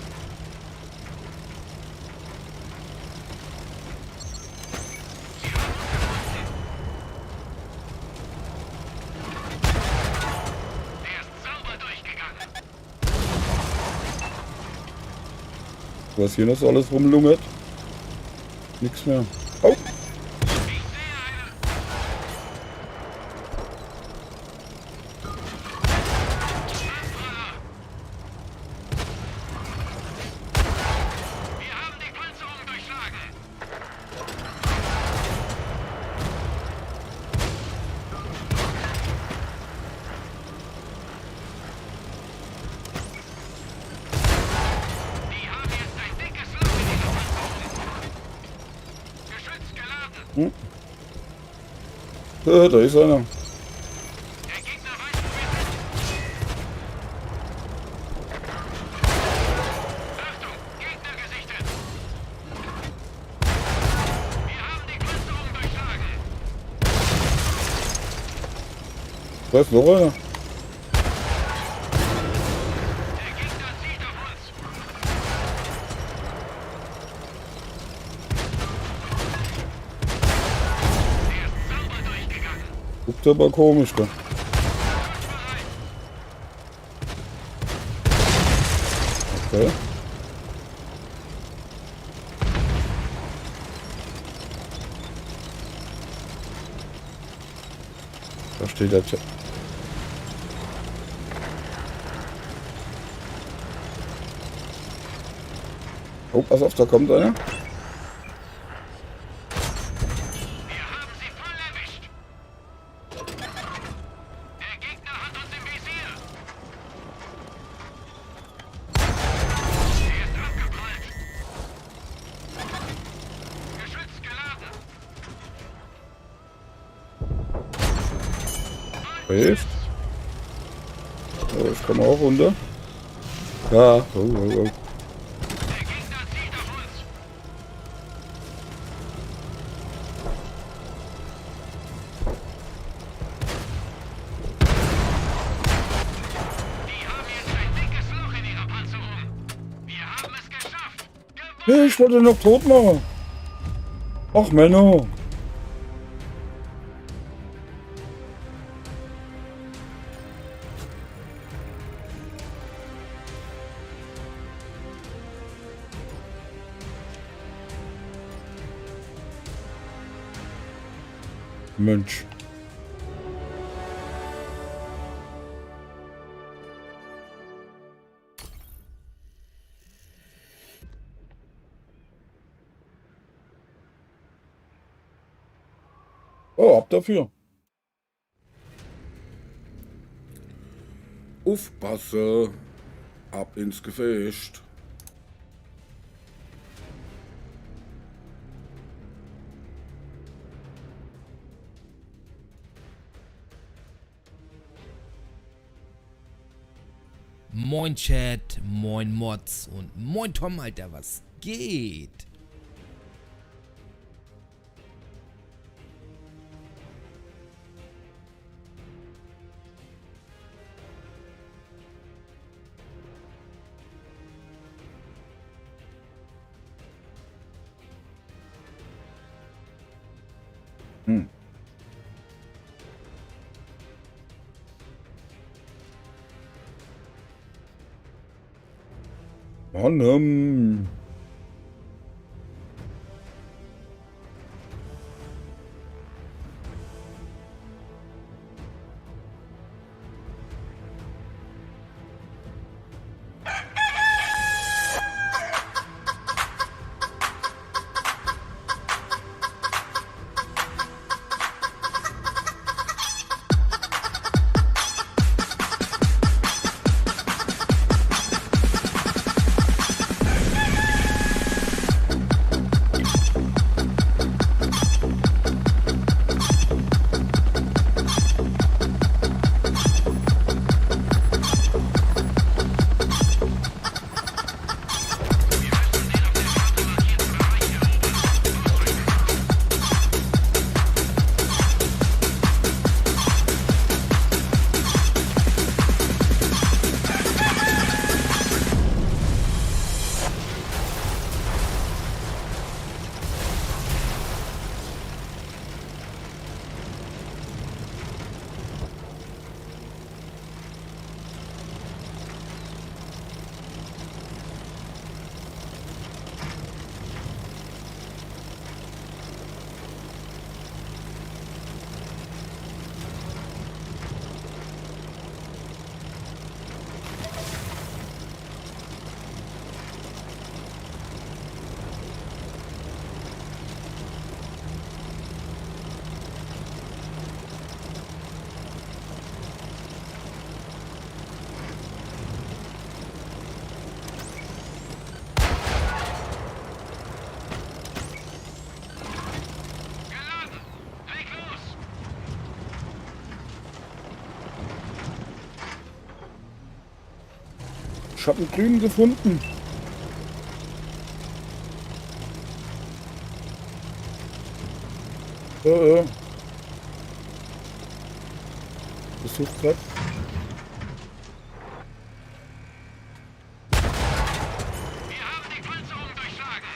sauber durchgegangen. Was hier noch so alles rumlungert? Nix mehr. Oh! Ich sehe einen. Wir haben die Panzerung durchschlagen. Die haben jetzt ein dickes Loch in ihrer Panzerung. Geschütz geladen. Ja, da ist einer. Der Gegner weiß, wo wir sind. Achtung, Gegner gesichtet. Wir haben die Panzerung durchschlagen. Da ist noch einer. Der Gegner zielt auf uns. Der ist sauber durchgegangen. Guckt aber komisch da. Okay. Da steht der Chat. Oh, pass auf, da kommt einer. Wir haben sie voll erwischt. Der Gegner hat uns im Visier. Er ist abgeprallt. Geschütz geladen. Hilft. Oh, ich komme auch runter. Ja, oh, oh, oh. Der Gegner zielt auf uns. Die haben jetzt ein dickes Loch in ihrer Panzerung. Wir haben es Hey, ich wollte noch tot machen. Ach, Männer. Mensch. Oh, ab dafür. Aufpasse. Ab ins Gefecht. Moin Chat, moin Mods und moin Tom, Alter, was geht? Mann. Geladen! Leg los! Ich habe einen grünen gefunden. Besucht grad. Wir haben die Panzerung durchschlagen!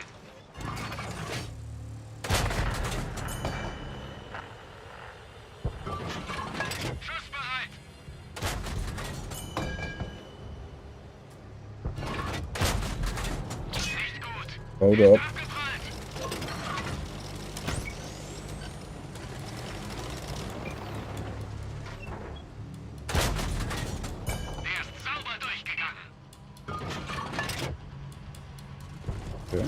Schussbereit! Nicht gut! Haut ab. Abgeprallt! Der ist sauber durchgegangen! Okay.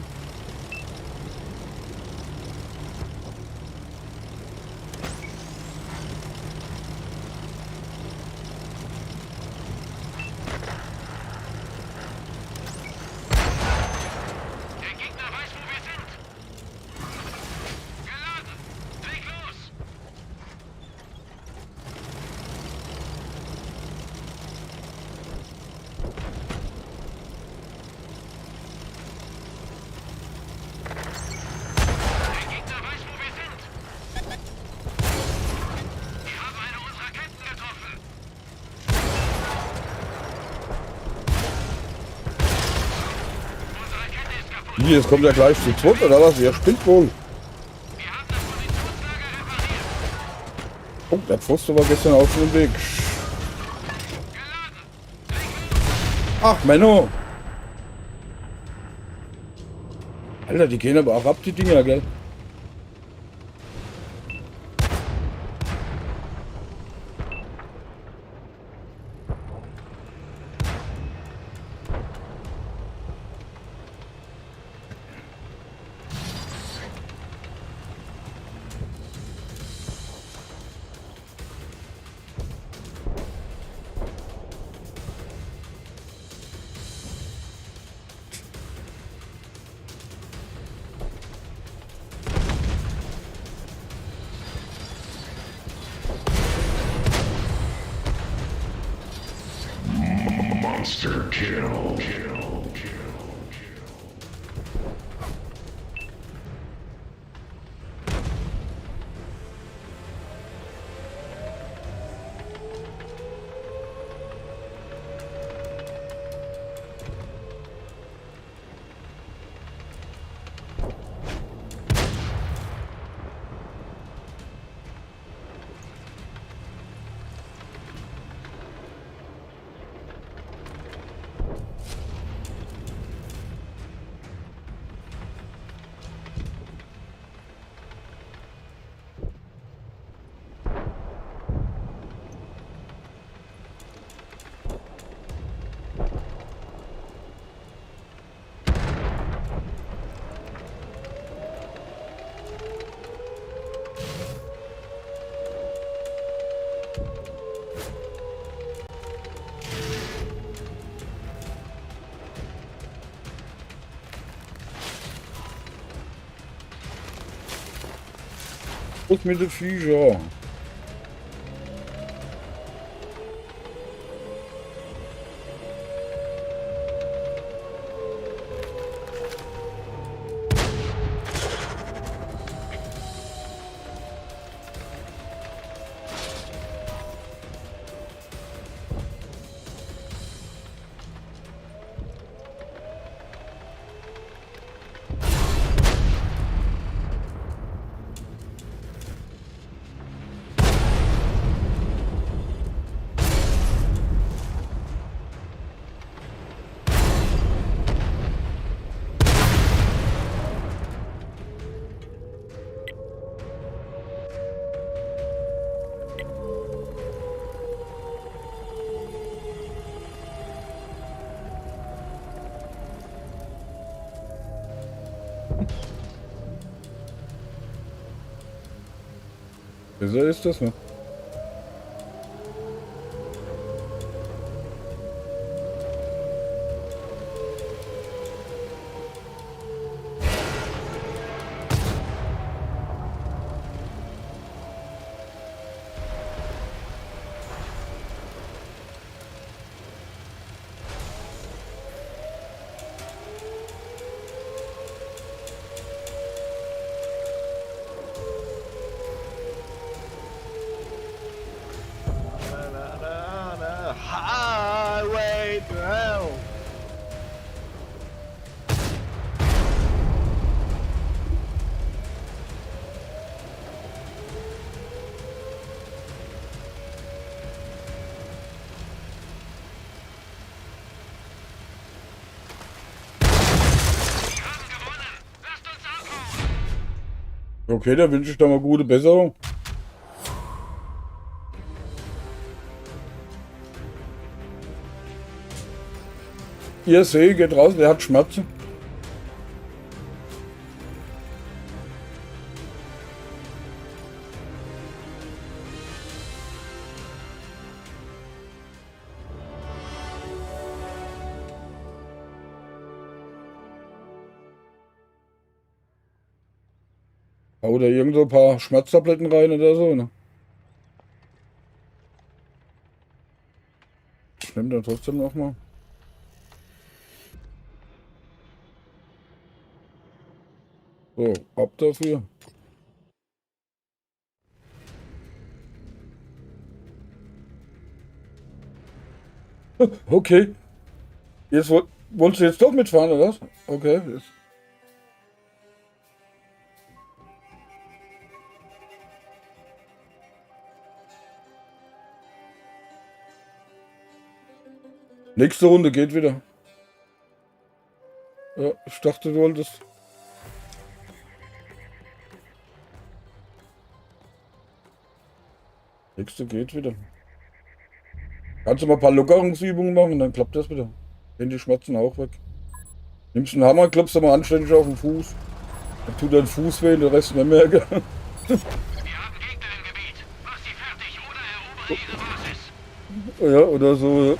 Der Gegner weiß, wo Wie, jetzt kommt ja gleich zu zweit, oder was? Ihr spinnt wohl. Oh, der Pfosten war gestern auf dem Weg. Ach, Menno. Alter, die gehen aber auch ab, die Dinger, gell? Monster kill. Und mit den Viecher. Besser ist das, ne? Highway to hell. Okay, da wünsche ich da mal gute Besserung. Ihr seht, geht raus, der hat Schmerzen. Hau da irgendwo ein paar Schmerztabletten rein oder so, ne? Ich nehme dann trotzdem noch mal. So, ab dafür. Okay. Jetzt wolltest du jetzt doch mitfahren, oder was? Okay. Jetzt. Nächste Runde geht wieder. Ja, ich dachte, du wolltest. Nächste geht wieder. Kannst du mal ein paar Lockerungsübungen machen, dann klappt das wieder. Gehen die Schmerzen auch weg. Nimmst einen Hammer, klopfst du mal anständig auf den Fuß. Dann tut dein Fuß weh, der Rest nicht merken. Wir haben Gegner im Gebiet. Mach sie fertig oder erobere ihre Basis. Ja, oder so, ja.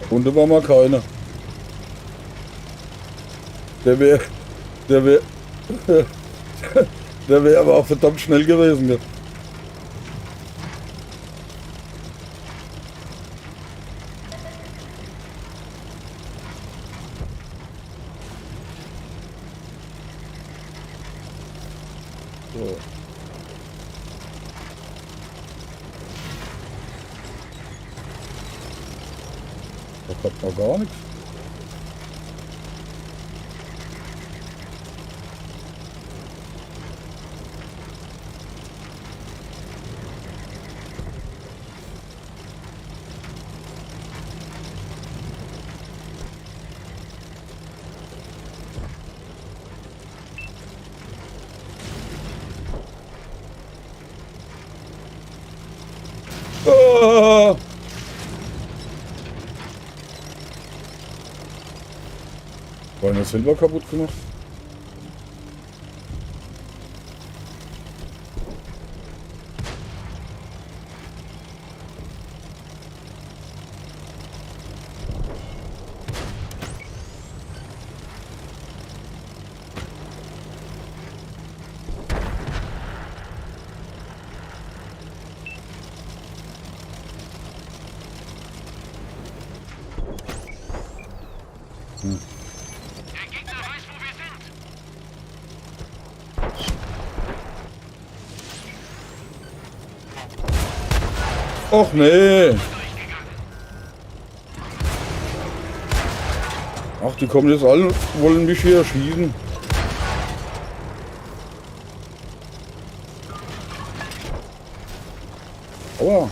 Und da war mal keiner. Der wäre der wäre aber auch verdammt schnell gewesen. Ja. So. Das hat noch gar nichts. Ah! Wollen wir Silber kaputt gemacht? Der Gegner weiß, wo wir sind. Och nee! Ach, die kommen jetzt alle, wollen mich hier erschießen. Aua.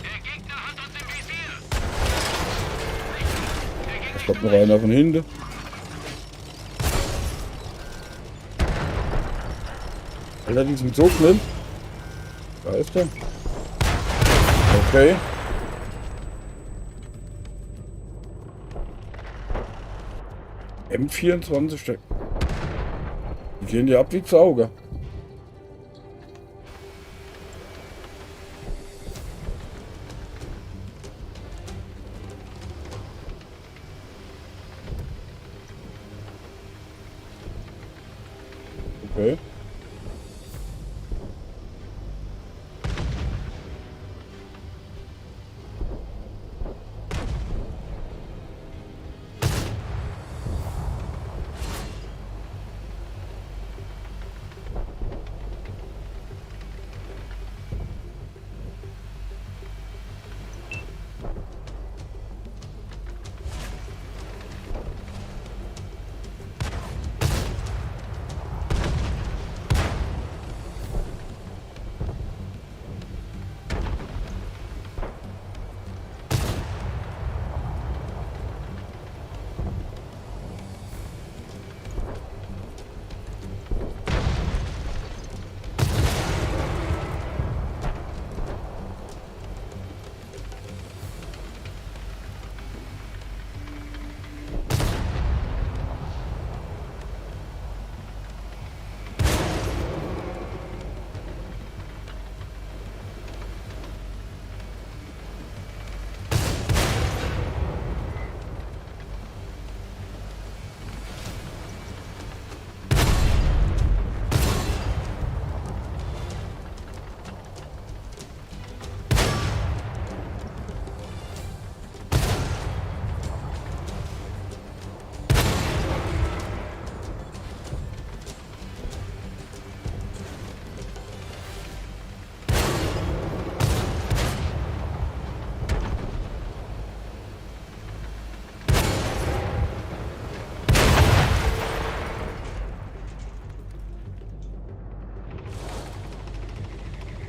Der Gegner hat uns im Visier. Es kommt noch einer von hinten. Alter, die sind so schnell. Da ist er. Okay. M24 Stück. Die gehen ja ab wie Sauger. Okay.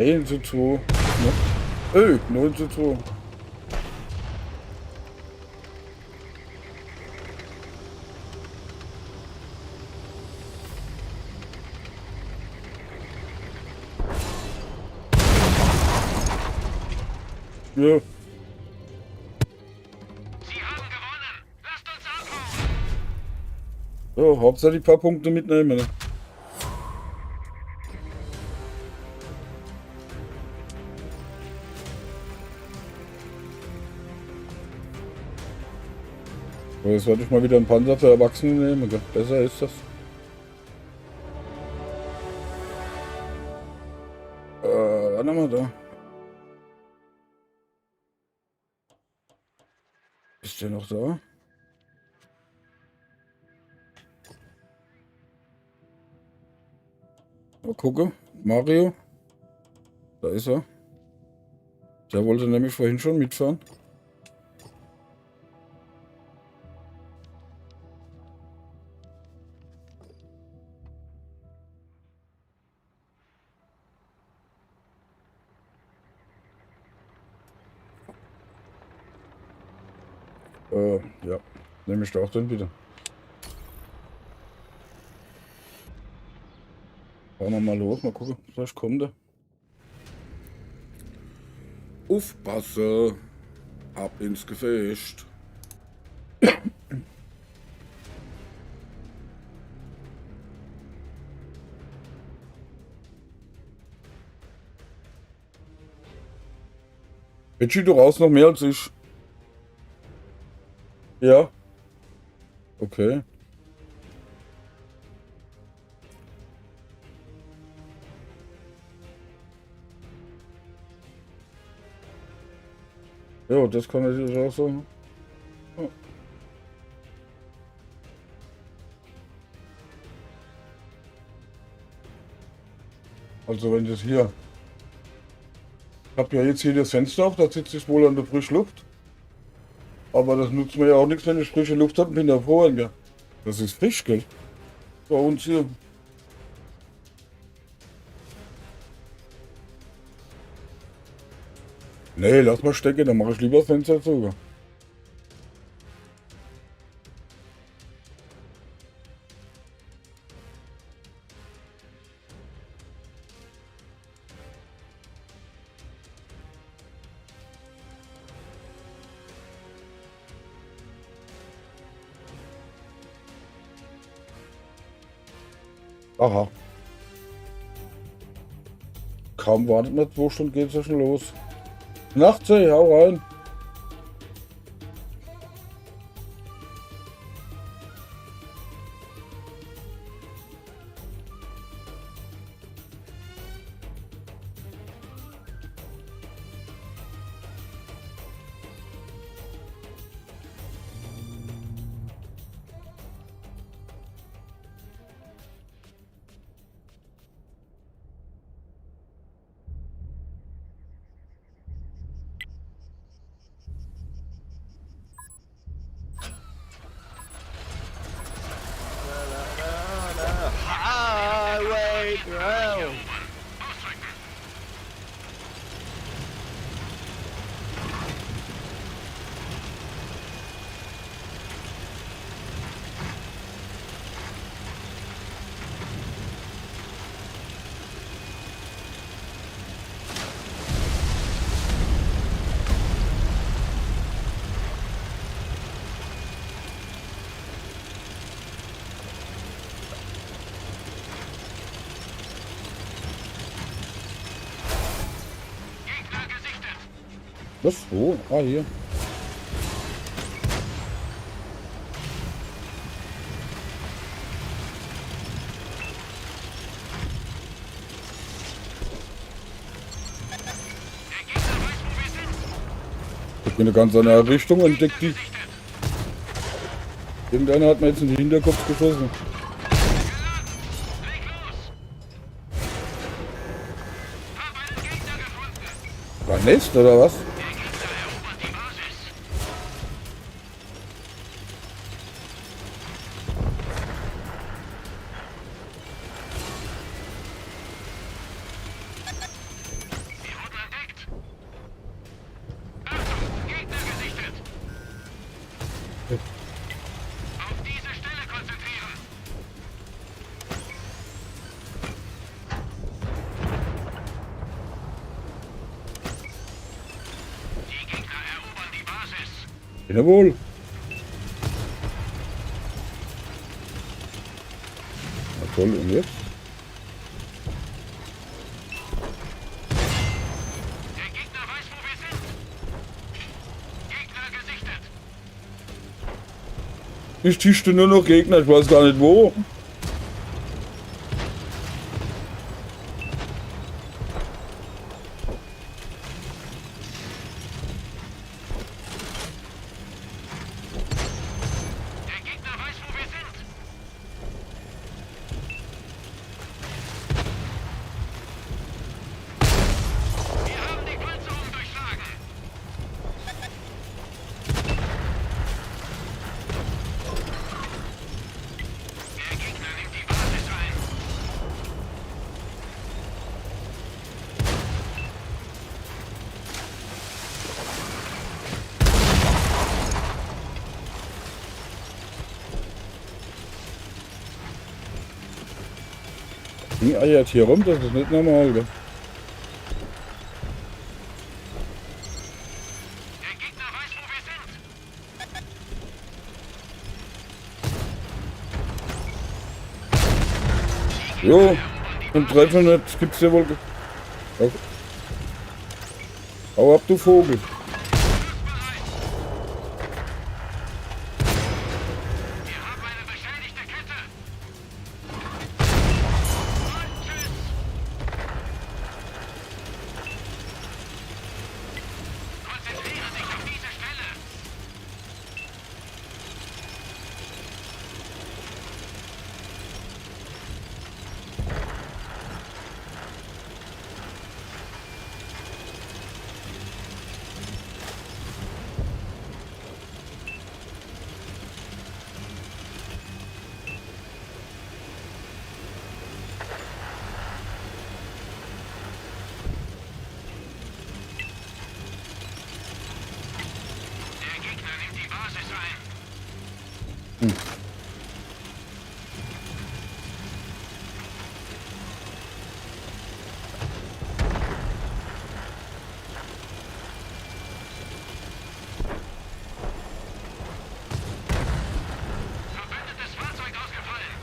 1:2. Ne? 9:2. Ja. Sie haben gewonnen. Lasst uns abhauen. So, hauptsächlich ein paar Punkte mitnehmen. Ne? So, jetzt werde ich mal wieder einen Panzer für Erwachsene nehmen. Gell? Besser ist das. Was haben wir da? Ist der noch da? Mal gucken. Mario. Da ist er. Der wollte nämlich vorhin schon mitfahren. Ja. Nehme ich da auch dann bitte. Fahren wir mal los, mal gucken, vielleicht kommt er. Aufpasse! Ab ins Gefecht! Richie, du raus noch mehr als ich. Ja. Okay. Ja, das kann natürlich auch so. Ja. Also wenn das hier... Ich habe ja jetzt hier das Fenster auf, da sitze ich wohl an der frischen Luft. Aber das nutzt mir ja auch nichts, wenn ich frische Luft habe und bin da froh. Ja. Das ist frisch, gell? Bei uns hier. Nee, lass mal stecken, dann mache ich lieber das Fenster zu. Aha. Kaum wartet man 2 Stunden, geht's ja schon los. Nachtsee, hau rein. Highway to hell. Was? Wo? Ah, hier. Ich bin eine ganz andere Richtung und entdeckt die. Irgendeiner hat mir jetzt in den Hinterkopf geschossen. War Nest oder was? Jawohl. Na toll, und jetzt? Der Gegner weiß, wo wir sind. Gegner gesichtet. Ich tischte nur noch Gegner, ich weiß gar nicht wo. Der Gegner weiß, wo wir sind. Wir haben die Panzerung durchschlagen. Der Gegner nimmt die Basis ein. Die eiert hier rum, das ist nicht normal, gell? Der Gegner weiß, wo wir sind. Jo, und treffen nicht, gibt's ja wohl. Okay. Hau ab, du Vogel. Wir haben eine beschädigte Kette. Und tschüss. Konzentriere dich auf diese Stelle. Der Gegner nimmt die Basis ein. Verbündetes Fahrzeug ausgefallen.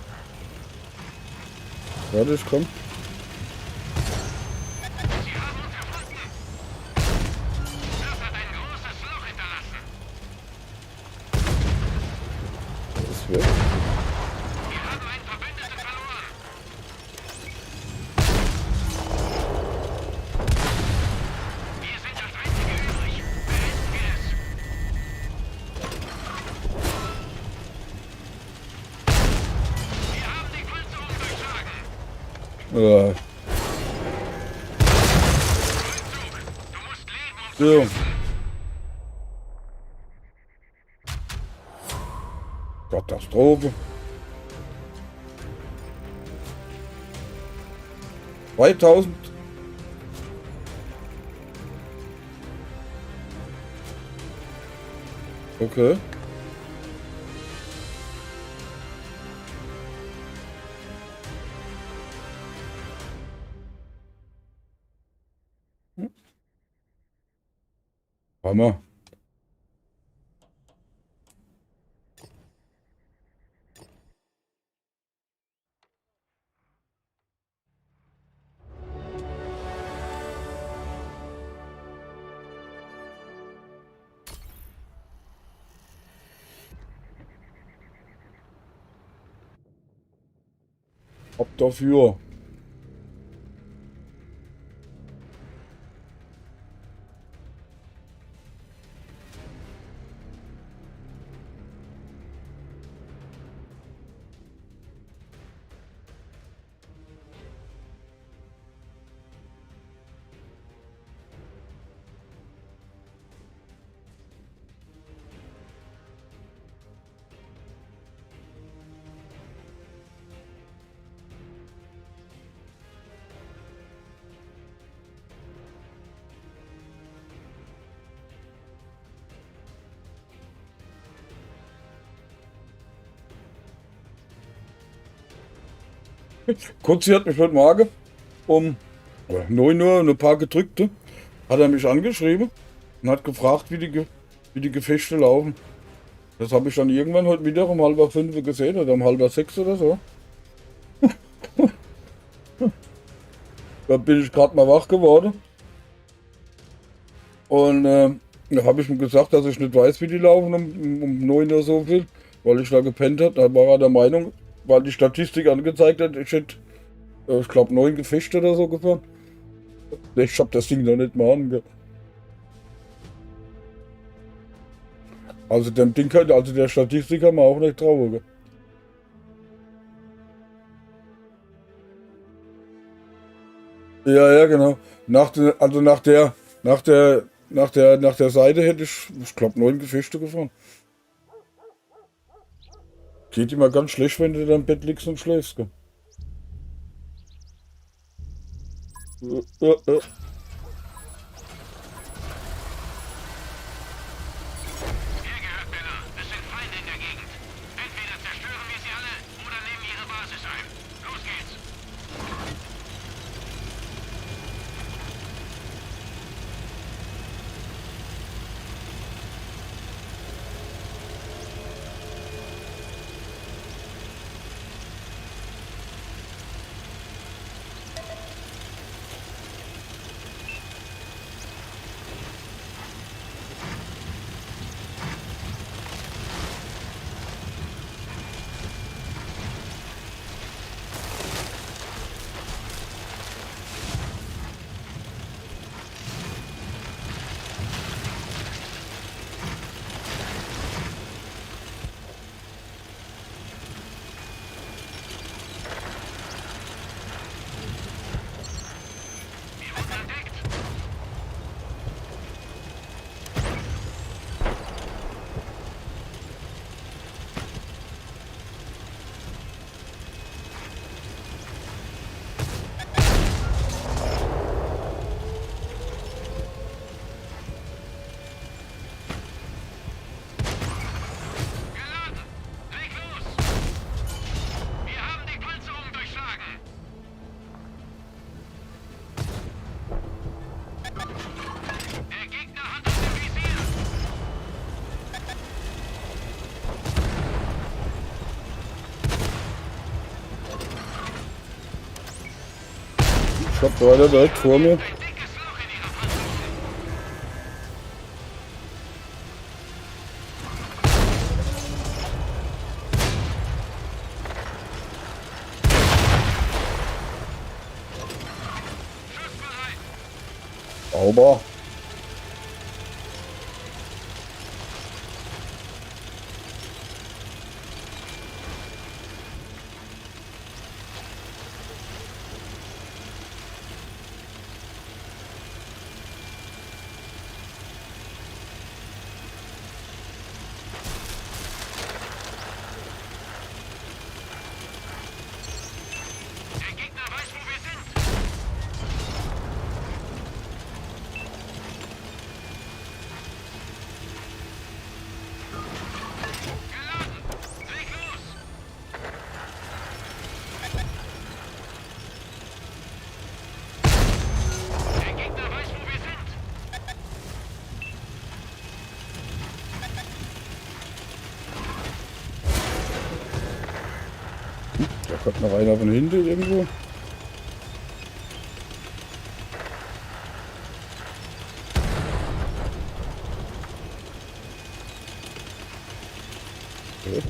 Warte, ich komm. Sie haben uns gefunden. Das hat ein großes Loch hinterlassen. Das ist weg. Wir haben einen Verbündeten verloren. Wir sind das Einzige übrig. Beenden wir es. Wir haben die Panzerung durchschlagen. Ja. Rückzug. Du musst leben, um zu So. kämpfen. Katastrophe. 2000. Okay. Hammer. Ab dafür. Kurzi hat mich heute Morgen um 9 Uhr, ein paar gedrückte, hat er mich angeschrieben und hat gefragt, wie die wie die Gefechte laufen. Das habe ich dann irgendwann heute Mittag um 4:30 gesehen oder um 5:30 oder so. Da bin ich gerade mal wach geworden. Und da habe ich ihm gesagt, dass ich nicht weiß, wie die laufen um 9 oder so viel, weil ich da gepennt habe. Da war er der Meinung, weil die Statistik angezeigt hat, ich hätte, ich glaube, 9 Gefechte oder so gefahren. Ich habe das Ding noch nicht mal an. Also dem Ding kann, also der Statistik kann man auch nicht trauen. Gell? Ja, genau. Nach der Seite hätte ich glaube 9 Gefechte gefahren. Geht immer ganz schlecht, wenn du da im Bett liegst und schläfst. Gell? Hier gehört Bella. Es sind Feinde in der Gegend. Entweder zerstören wir sie alle oder nehmen ihre Basis ein. Los geht's. Wir wurden entdeckt. Geladen. Leg los. Wir haben die Panzerung durchschlagen. Der Gegner hat uns im Visier. Ich hab gerade direkt vor mir. Ein dickes Loch in ihrer Panzerung. Schussbereit. Sauber. Der Gegner weiß, wo wir sind. Geladen. Leg los. Der Gegner weiß, wo wir sind. Da kommt noch einer von hinten irgendwo. Okay.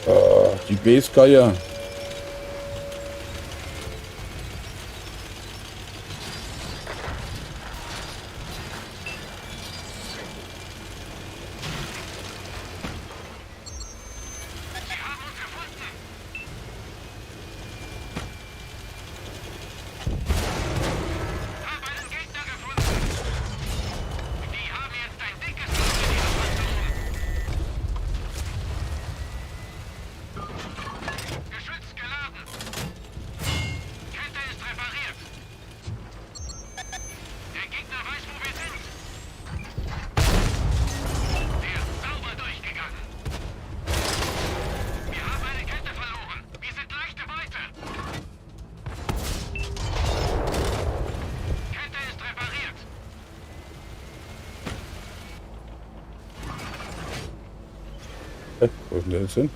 Ah, die Base-Geier. Sie haben uns gefunden. Habe einen Gegner gefunden. Die haben jetzt ein dickes Loch in ihrer Panzerung. Wo ist denn der jetzt hin?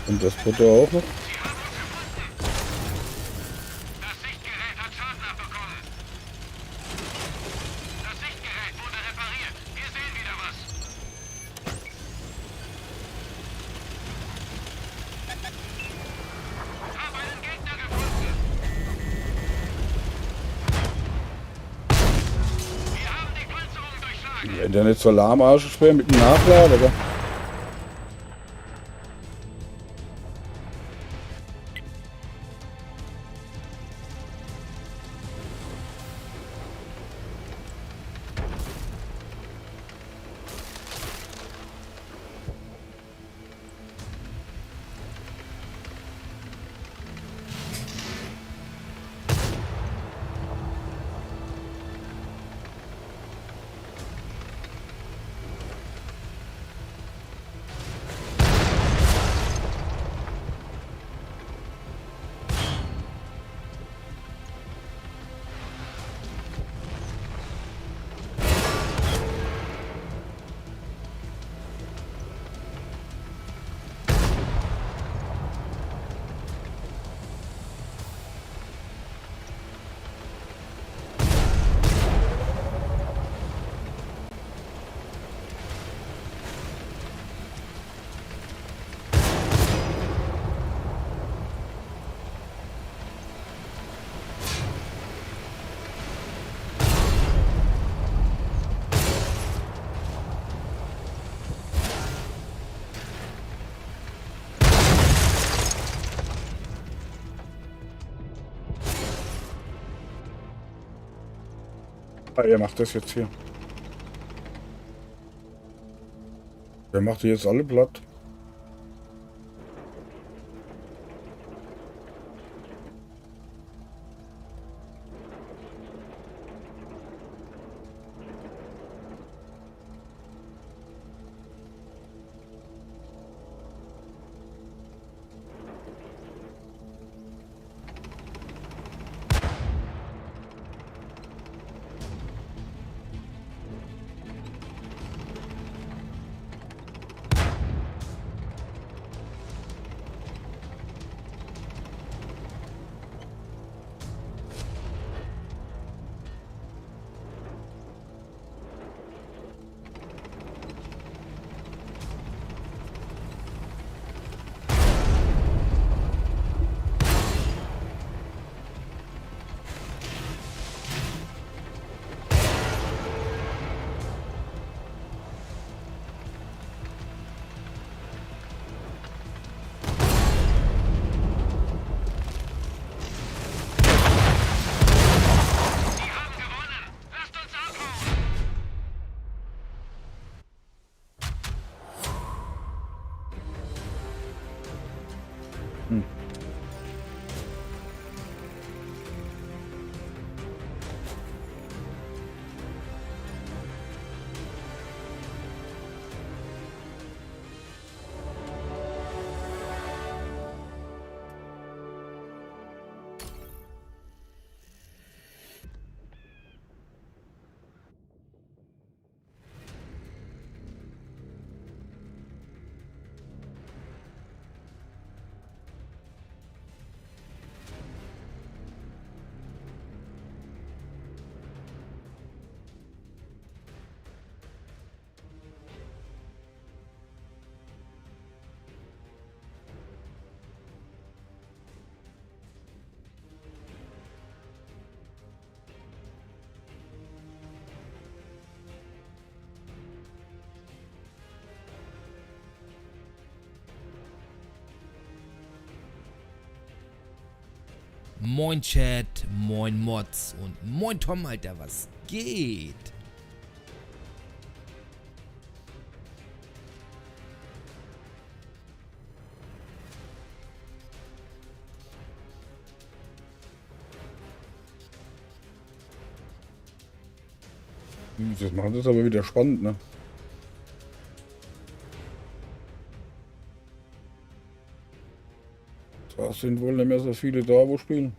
Und das Butter auch noch? Das Sichtgerät hat Schaden abbekommen. Das Sichtgerät wurde repariert. Wir sehen wieder was. Hab einen Gegner gefunden. Wir haben die Panzerung durchschlagen. Wenn der nicht so lahmarschig wäre mit dem Nachladen, aber. Ah, er macht das jetzt hier. Der macht die jetzt alle platt. Die haben gewonnen. Lasst uns abhauen. Moin Chat, moin Mods und moin Tom, Alter, was geht? Das macht es aber wieder spannend, ne? Da sind wohl nicht mehr so viele da, wo spielen.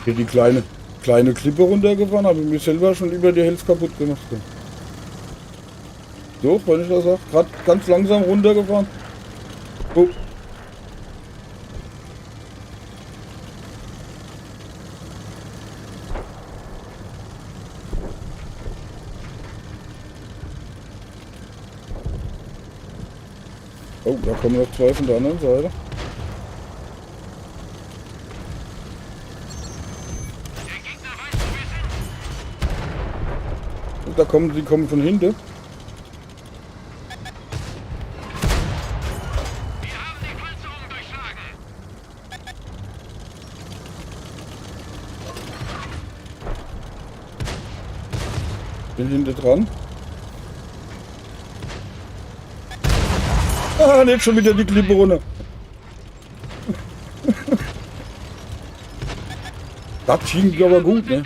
Hier die kleine Klippe runtergefahren, habe ich mir selber schon über die Hälfte kaputt gemacht. So, wenn ich das sage, gerade ganz langsam runtergefahren. Oh. Oh, da kommen noch zwei von der anderen Seite. Da kommen, die kommen von hinten. Bin hinter dran. Ah, nicht schon wieder die Klippe runter. Das ging aber gut, ne?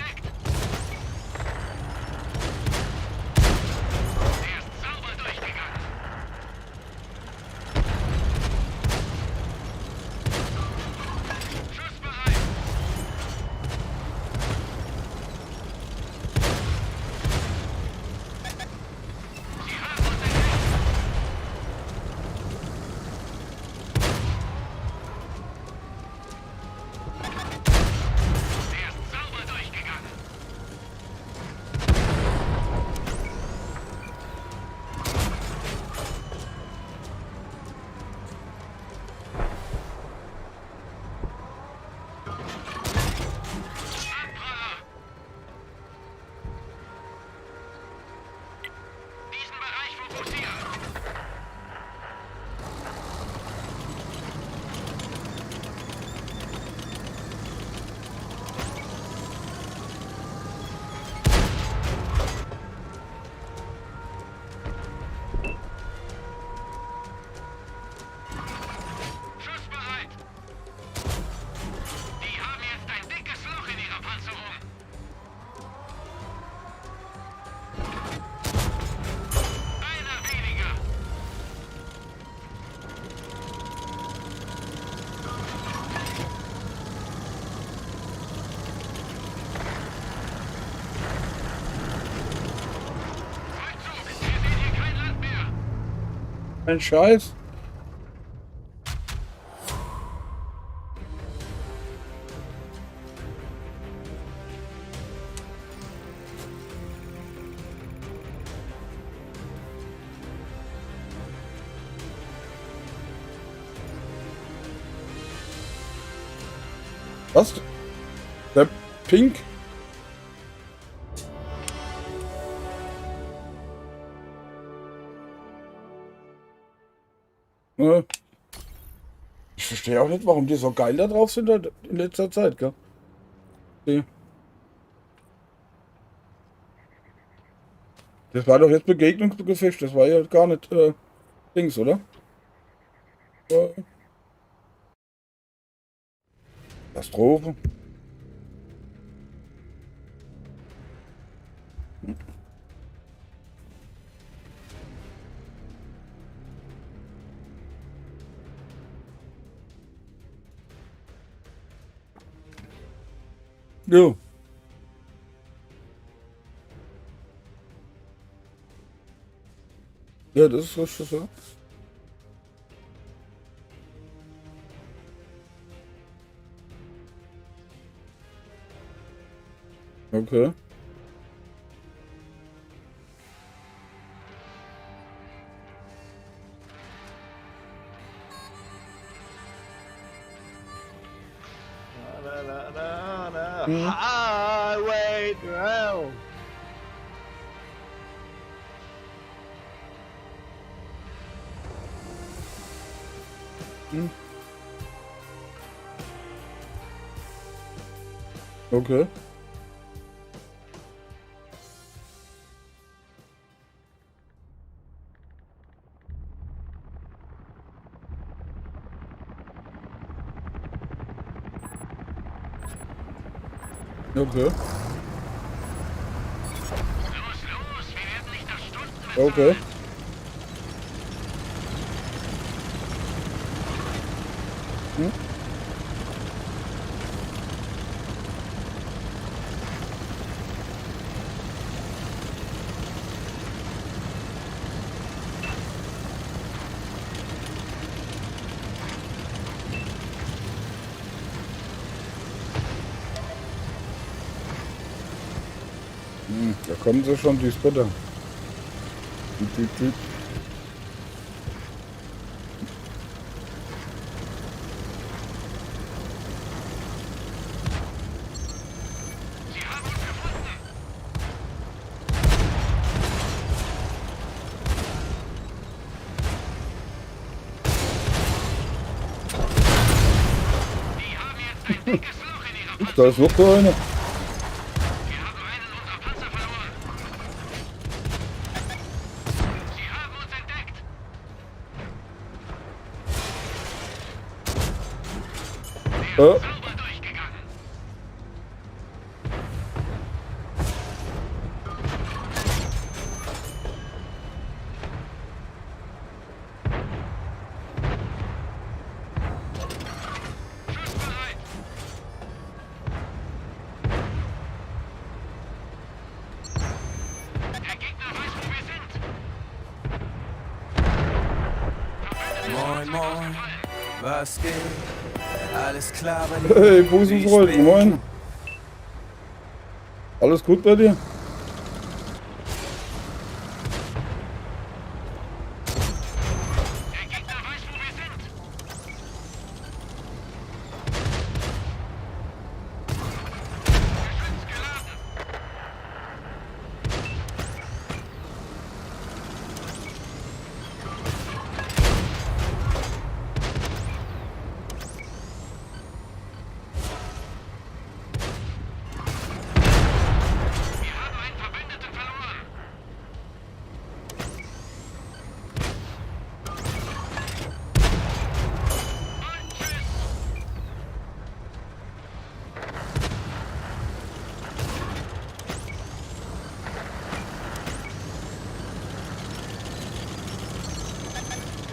Ein Scheiß. Was? Der Pink? Ich verstehe auch nicht, warum die so geil da drauf sind in letzter Zeit, gell? Okay. Das war doch jetzt Begegnungsgefecht, das war ja gar nicht Dings, oder? Katastrophe. Jo. Ja, das ist richtig so. Okay. Highway to hell. Okay. Okay. Okay. Da kommen sie schon, die Spotter. Düt. Da ist noch so einer. Wir haben einen unserer Panzer verloren. Sie haben uns entdeckt. Sauber durchgegangen. Schussbereit. Der Gegner weiß, wo wir sind. Moin, moin, was geht? Alles klar bei dir? Hey, Busenfreund, moin. Alles gut bei dir? Der Gegner weiß, wo wir sind. Geschütz geladen. Wir haben einen Verbündeten verloren. Und tschüss.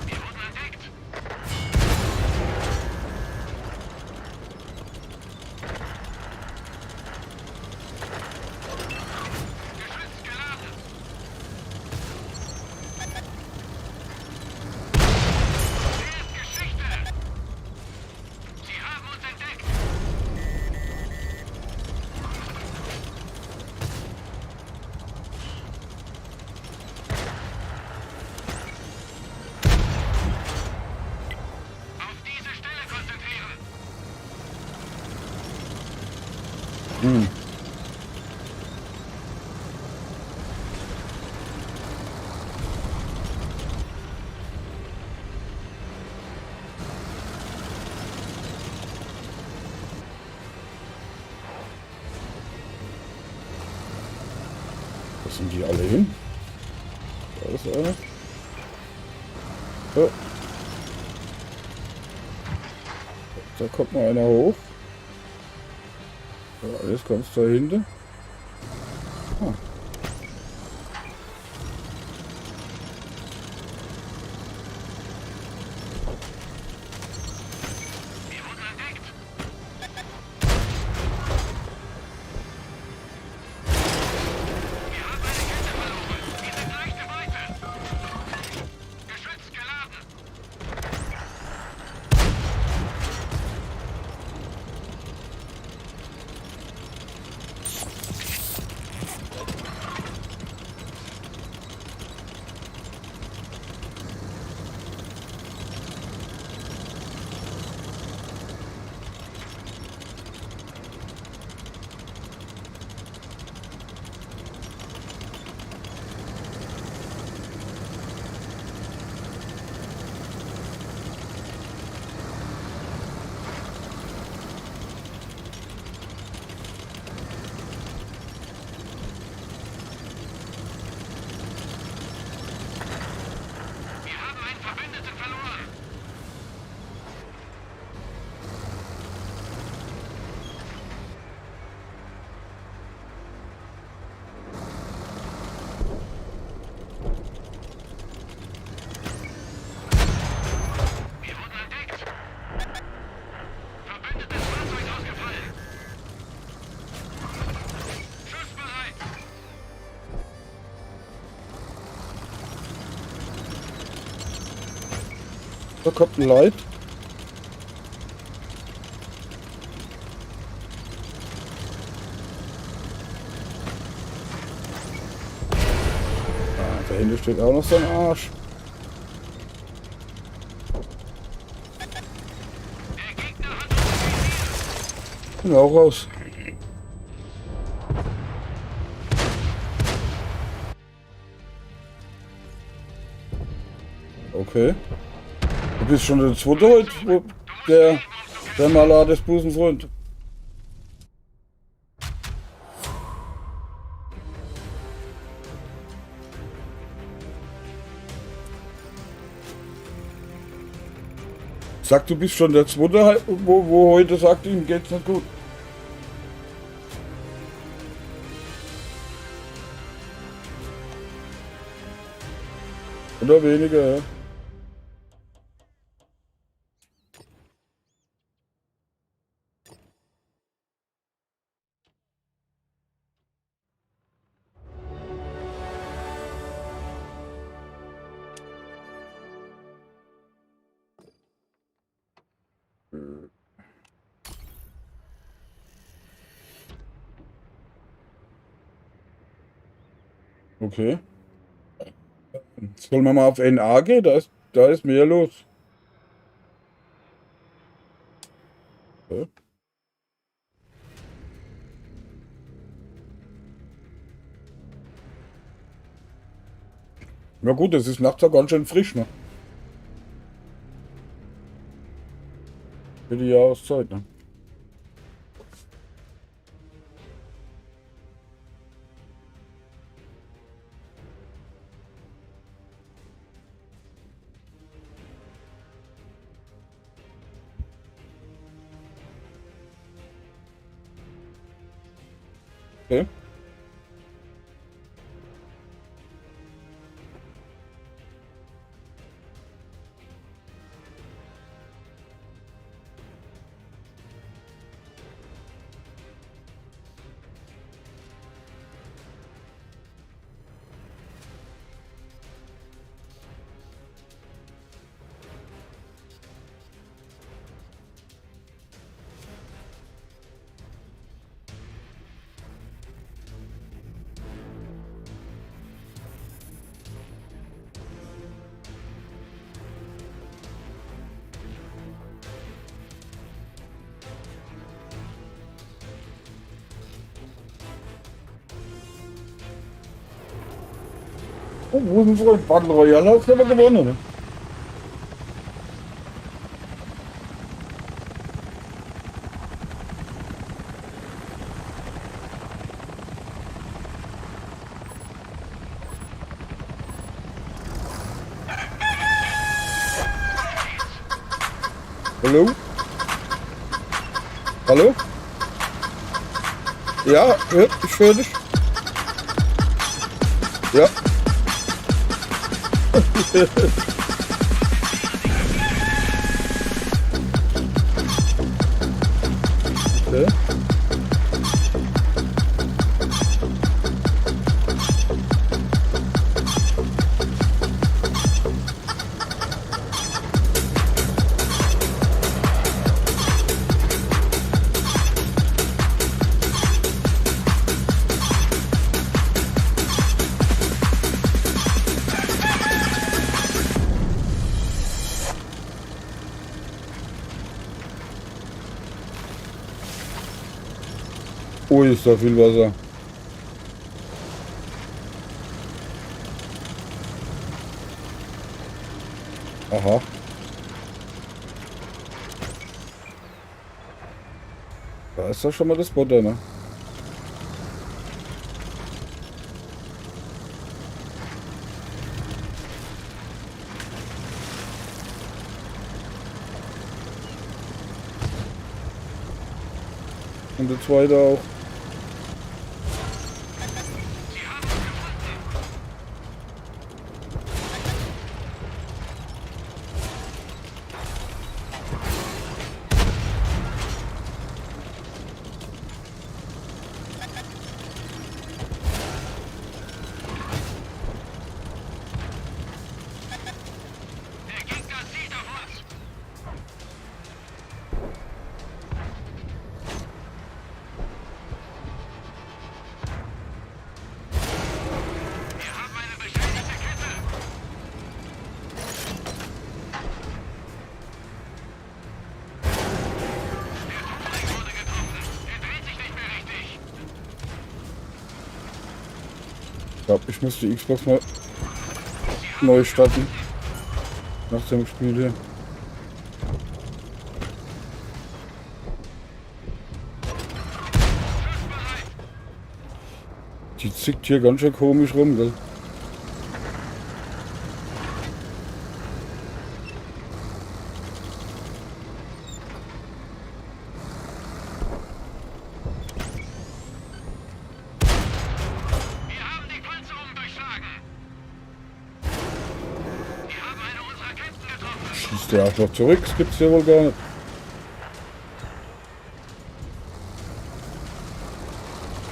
Wir wurden entdeckt. Geschütz geladen. Der ist Geschichte. Sie haben uns entdeckt. Auf diese Stelle konzentrieren. Wo sind die alle hin? Da ist einer. Ja. Da kommt noch einer hoch. Ja, jetzt kommst du dahinter. Ah. Wir wurden entdeckt. Wir haben eine Kette verloren. Wir sind leichte Beute. Geschütz geladen. Wir haben einen Verbündeten verloren. Wir wurden entdeckt. Verbündetes Fahrzeug ausgefallen. Schussbereit. Da kommt ein Light. Da hinten steht auch noch so ein Arsch. Bin auch raus. Okay. Du bist schon der zweite heute, der Maler des Busenfreund. Sag, du bist schon der zweite, wo heute sagt, ihm geht's nicht gut. Oder weniger, ja. Okay. Sollen wir mal auf NA gehen? Da ist mehr los. Okay. Na gut, es ist nachts auch ganz schön frisch, ne? Für die Jahreszeit, ne? Okay. Oh, wo ist ein Battle Royale? Hast du aber gewonnen, ne? Hallo? Hallo? Ja, ich höre dich. Ja. Okay. Ui, ist da viel Wasser. Aha. Da ist doch schon mal das Butter, ne? Und der zweite auch. glaube, ich muss die Xbox mal neu starten. Nach dem Spiel hier. Die zickt hier ganz schön komisch rum, gell? Wir haben die Panzerung durchschlagen. Wir haben eine unserer Kämpfen getroffen. Schießt der auch noch zurück? Das gibt's ja wohl gar nicht.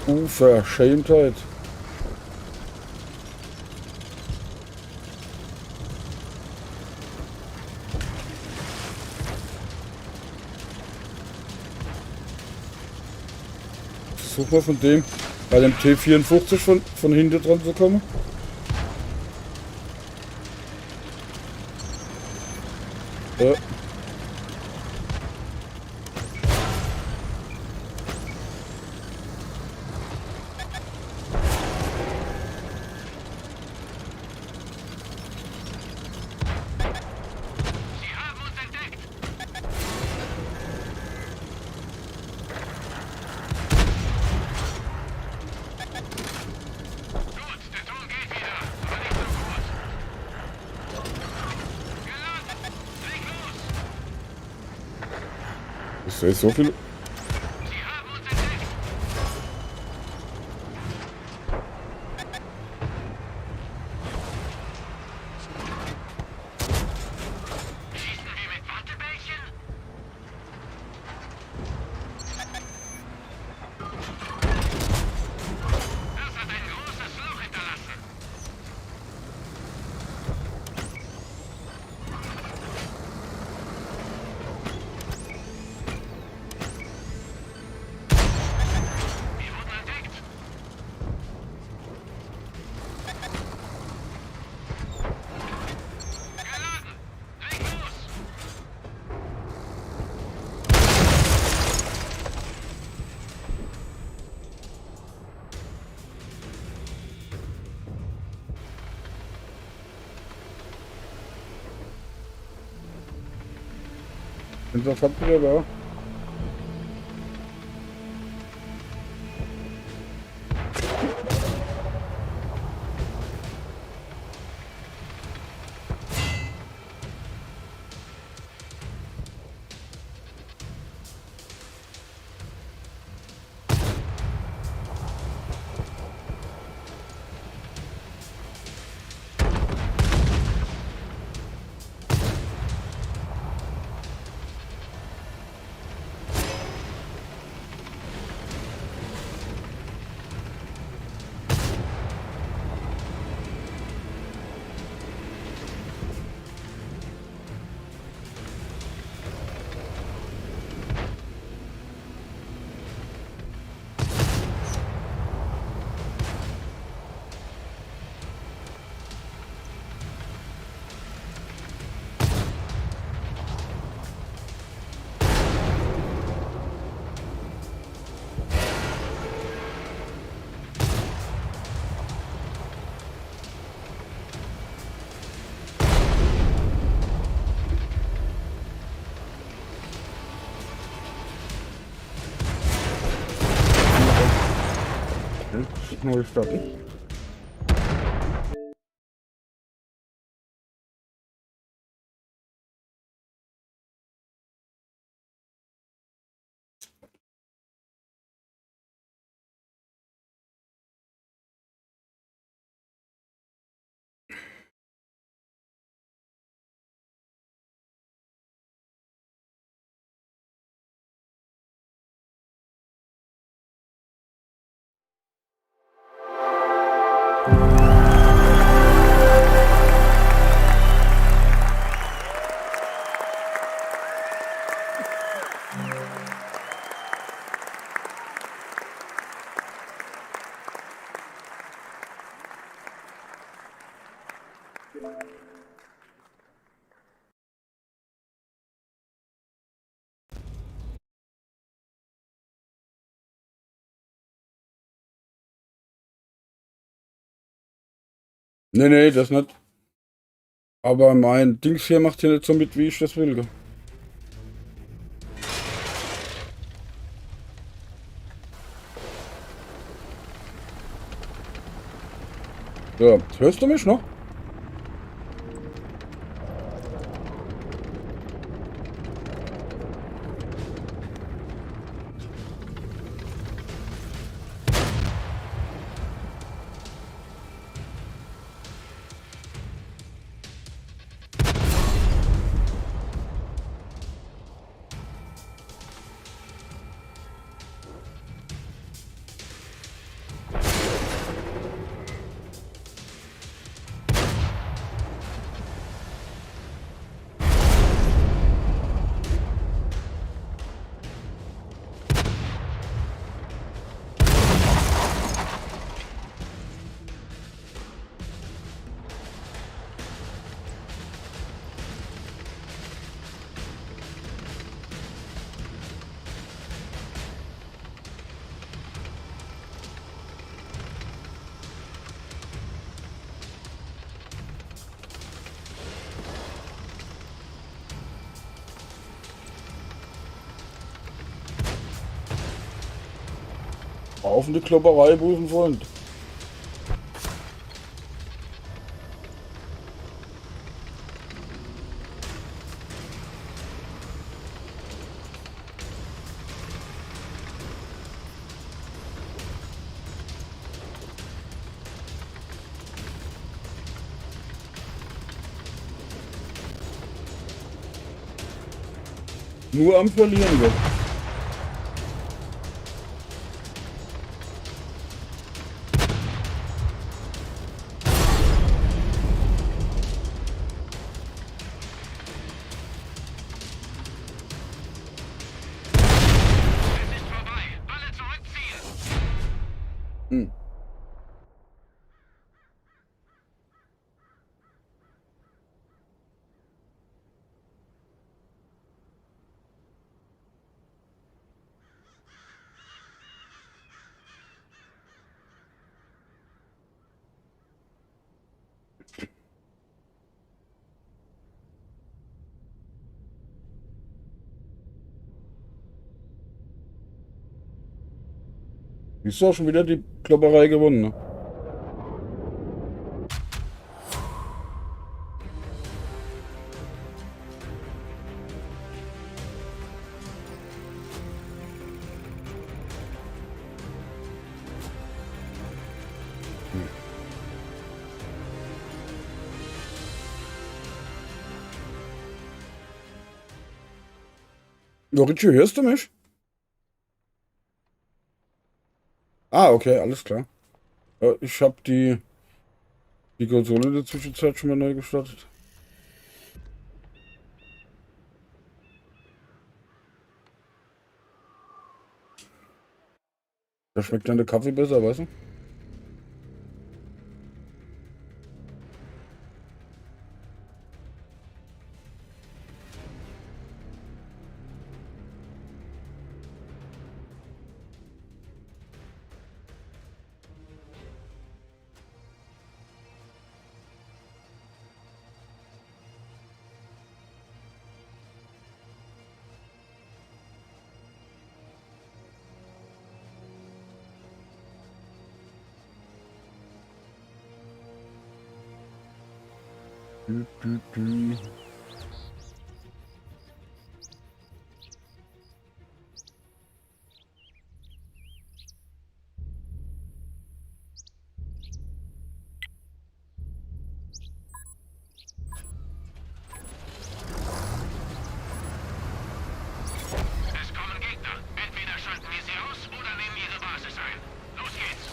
Unverschämtheit. Versuch mal von dem, bei dem T54 von hinten dran zu kommen. Ja. Sie haben uns entdeckt. Gut, der Ton geht wieder, aber nicht so gut. Geladen. Leg los. Ist da jetzt so viel? Sie haben uns entdeckt. Schießen wir mit Wattebällchen? Das hat ein großes Loch hinterlassen. Wir wurden entdeckt. Geladen. Leg los. Sind wir fast wieder da? Neu starten. Nee, das nicht. Aber mein Dings hier macht hier nicht so mit, wie ich das will. Gell? So, hörst du mich noch? Auf in die Klopperei, Busenfreund. Nur am Verlieren wird. Ist doch schon wieder die Klopperei gewonnen, ne? Richie, hörst du mich? Ah, okay, alles klar. Ich habe die Konsole in der Zwischenzeit schon mal neu gestartet. Da schmeckt dann der Kaffee besser, weißt du? Es kommen Gegner. Entweder schalten wir sie aus oder nehmen ihre Basis ein. Los geht's.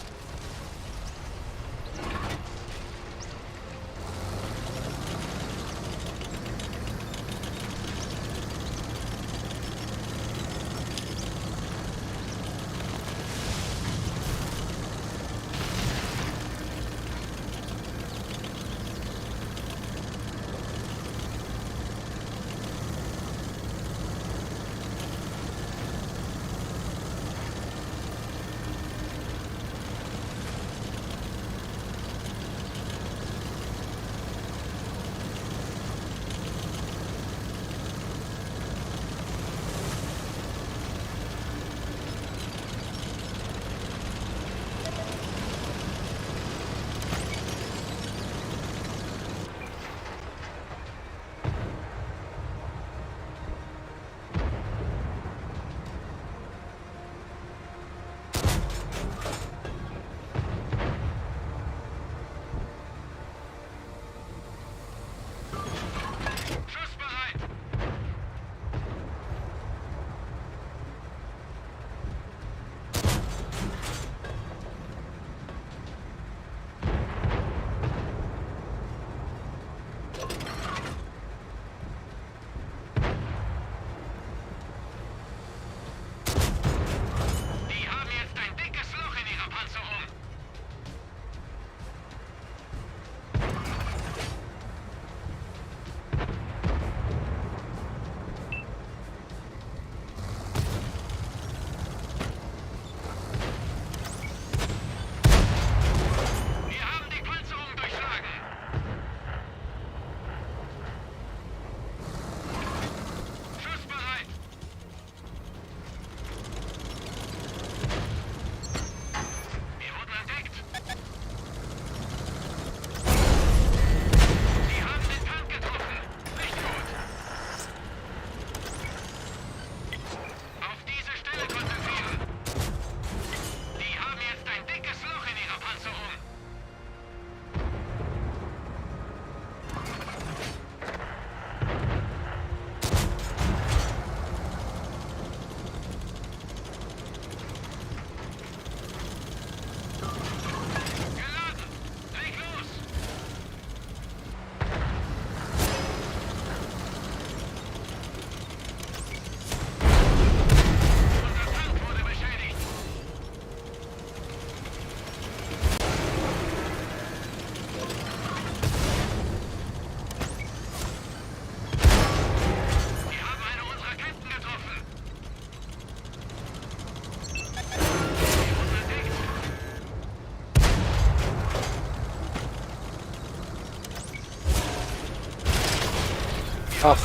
Ach.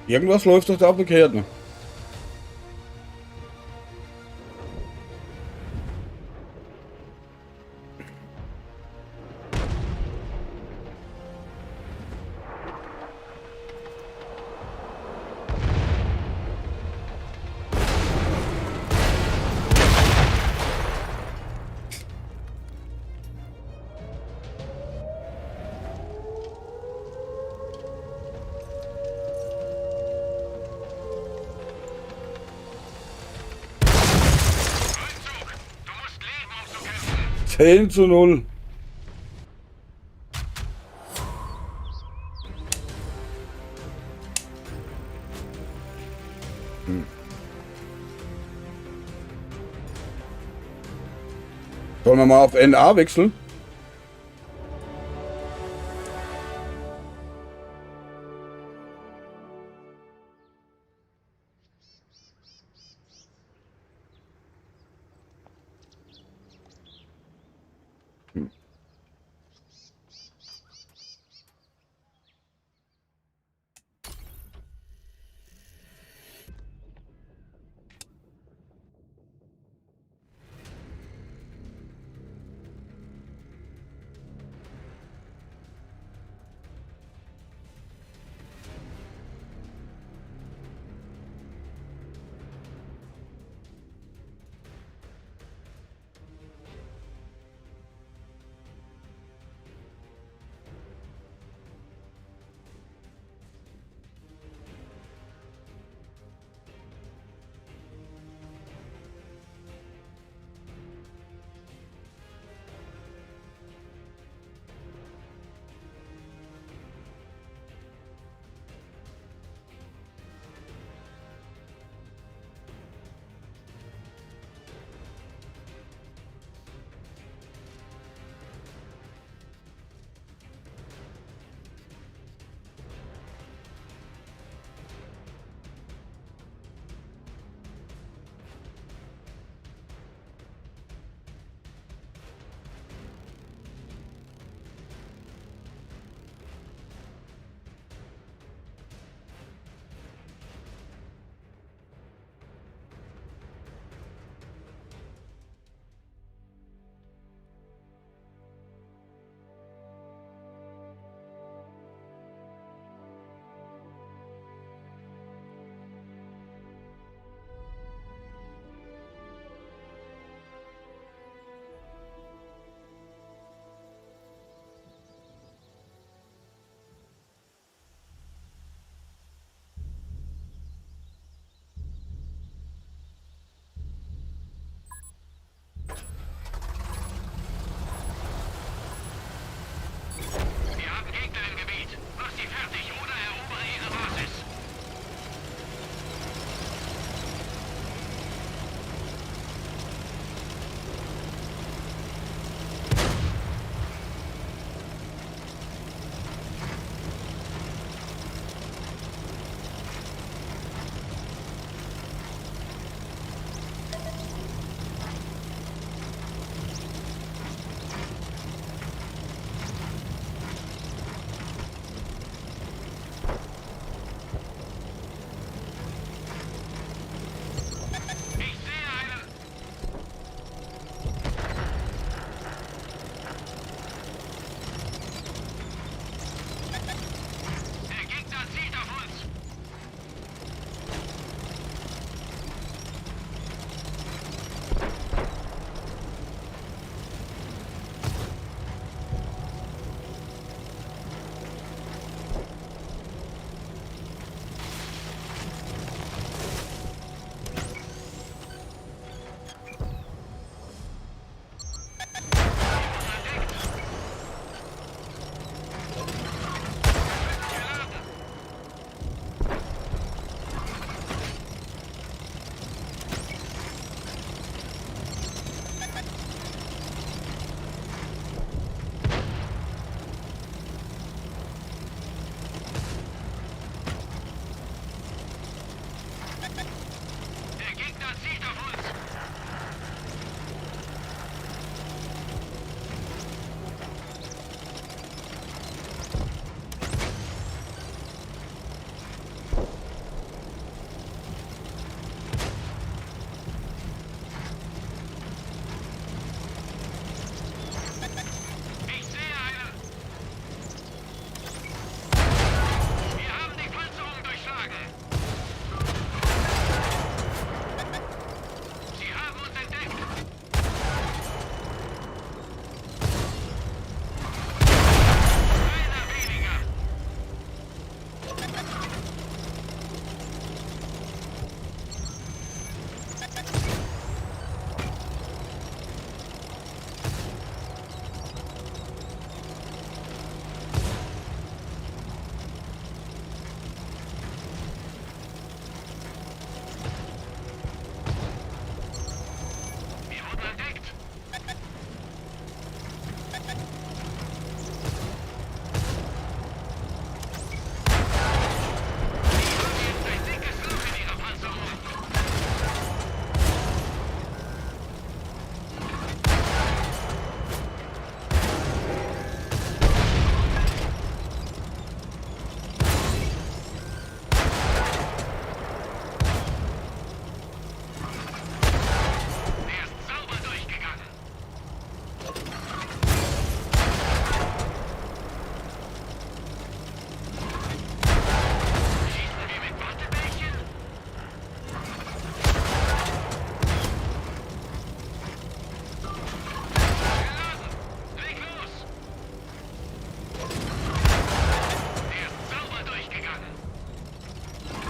Irgendwas läuft doch da verkehrt, ne? Du musst leben, um zu kämpfen. 10:0. Sollen wir mal auf NA wechseln?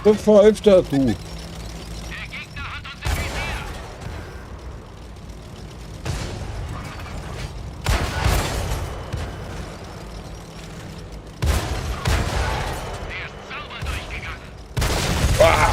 Der pfeift da, du. Der Gegner hat uns im Visier. Der ist sauber durchgegangen. Ah.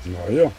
Naja.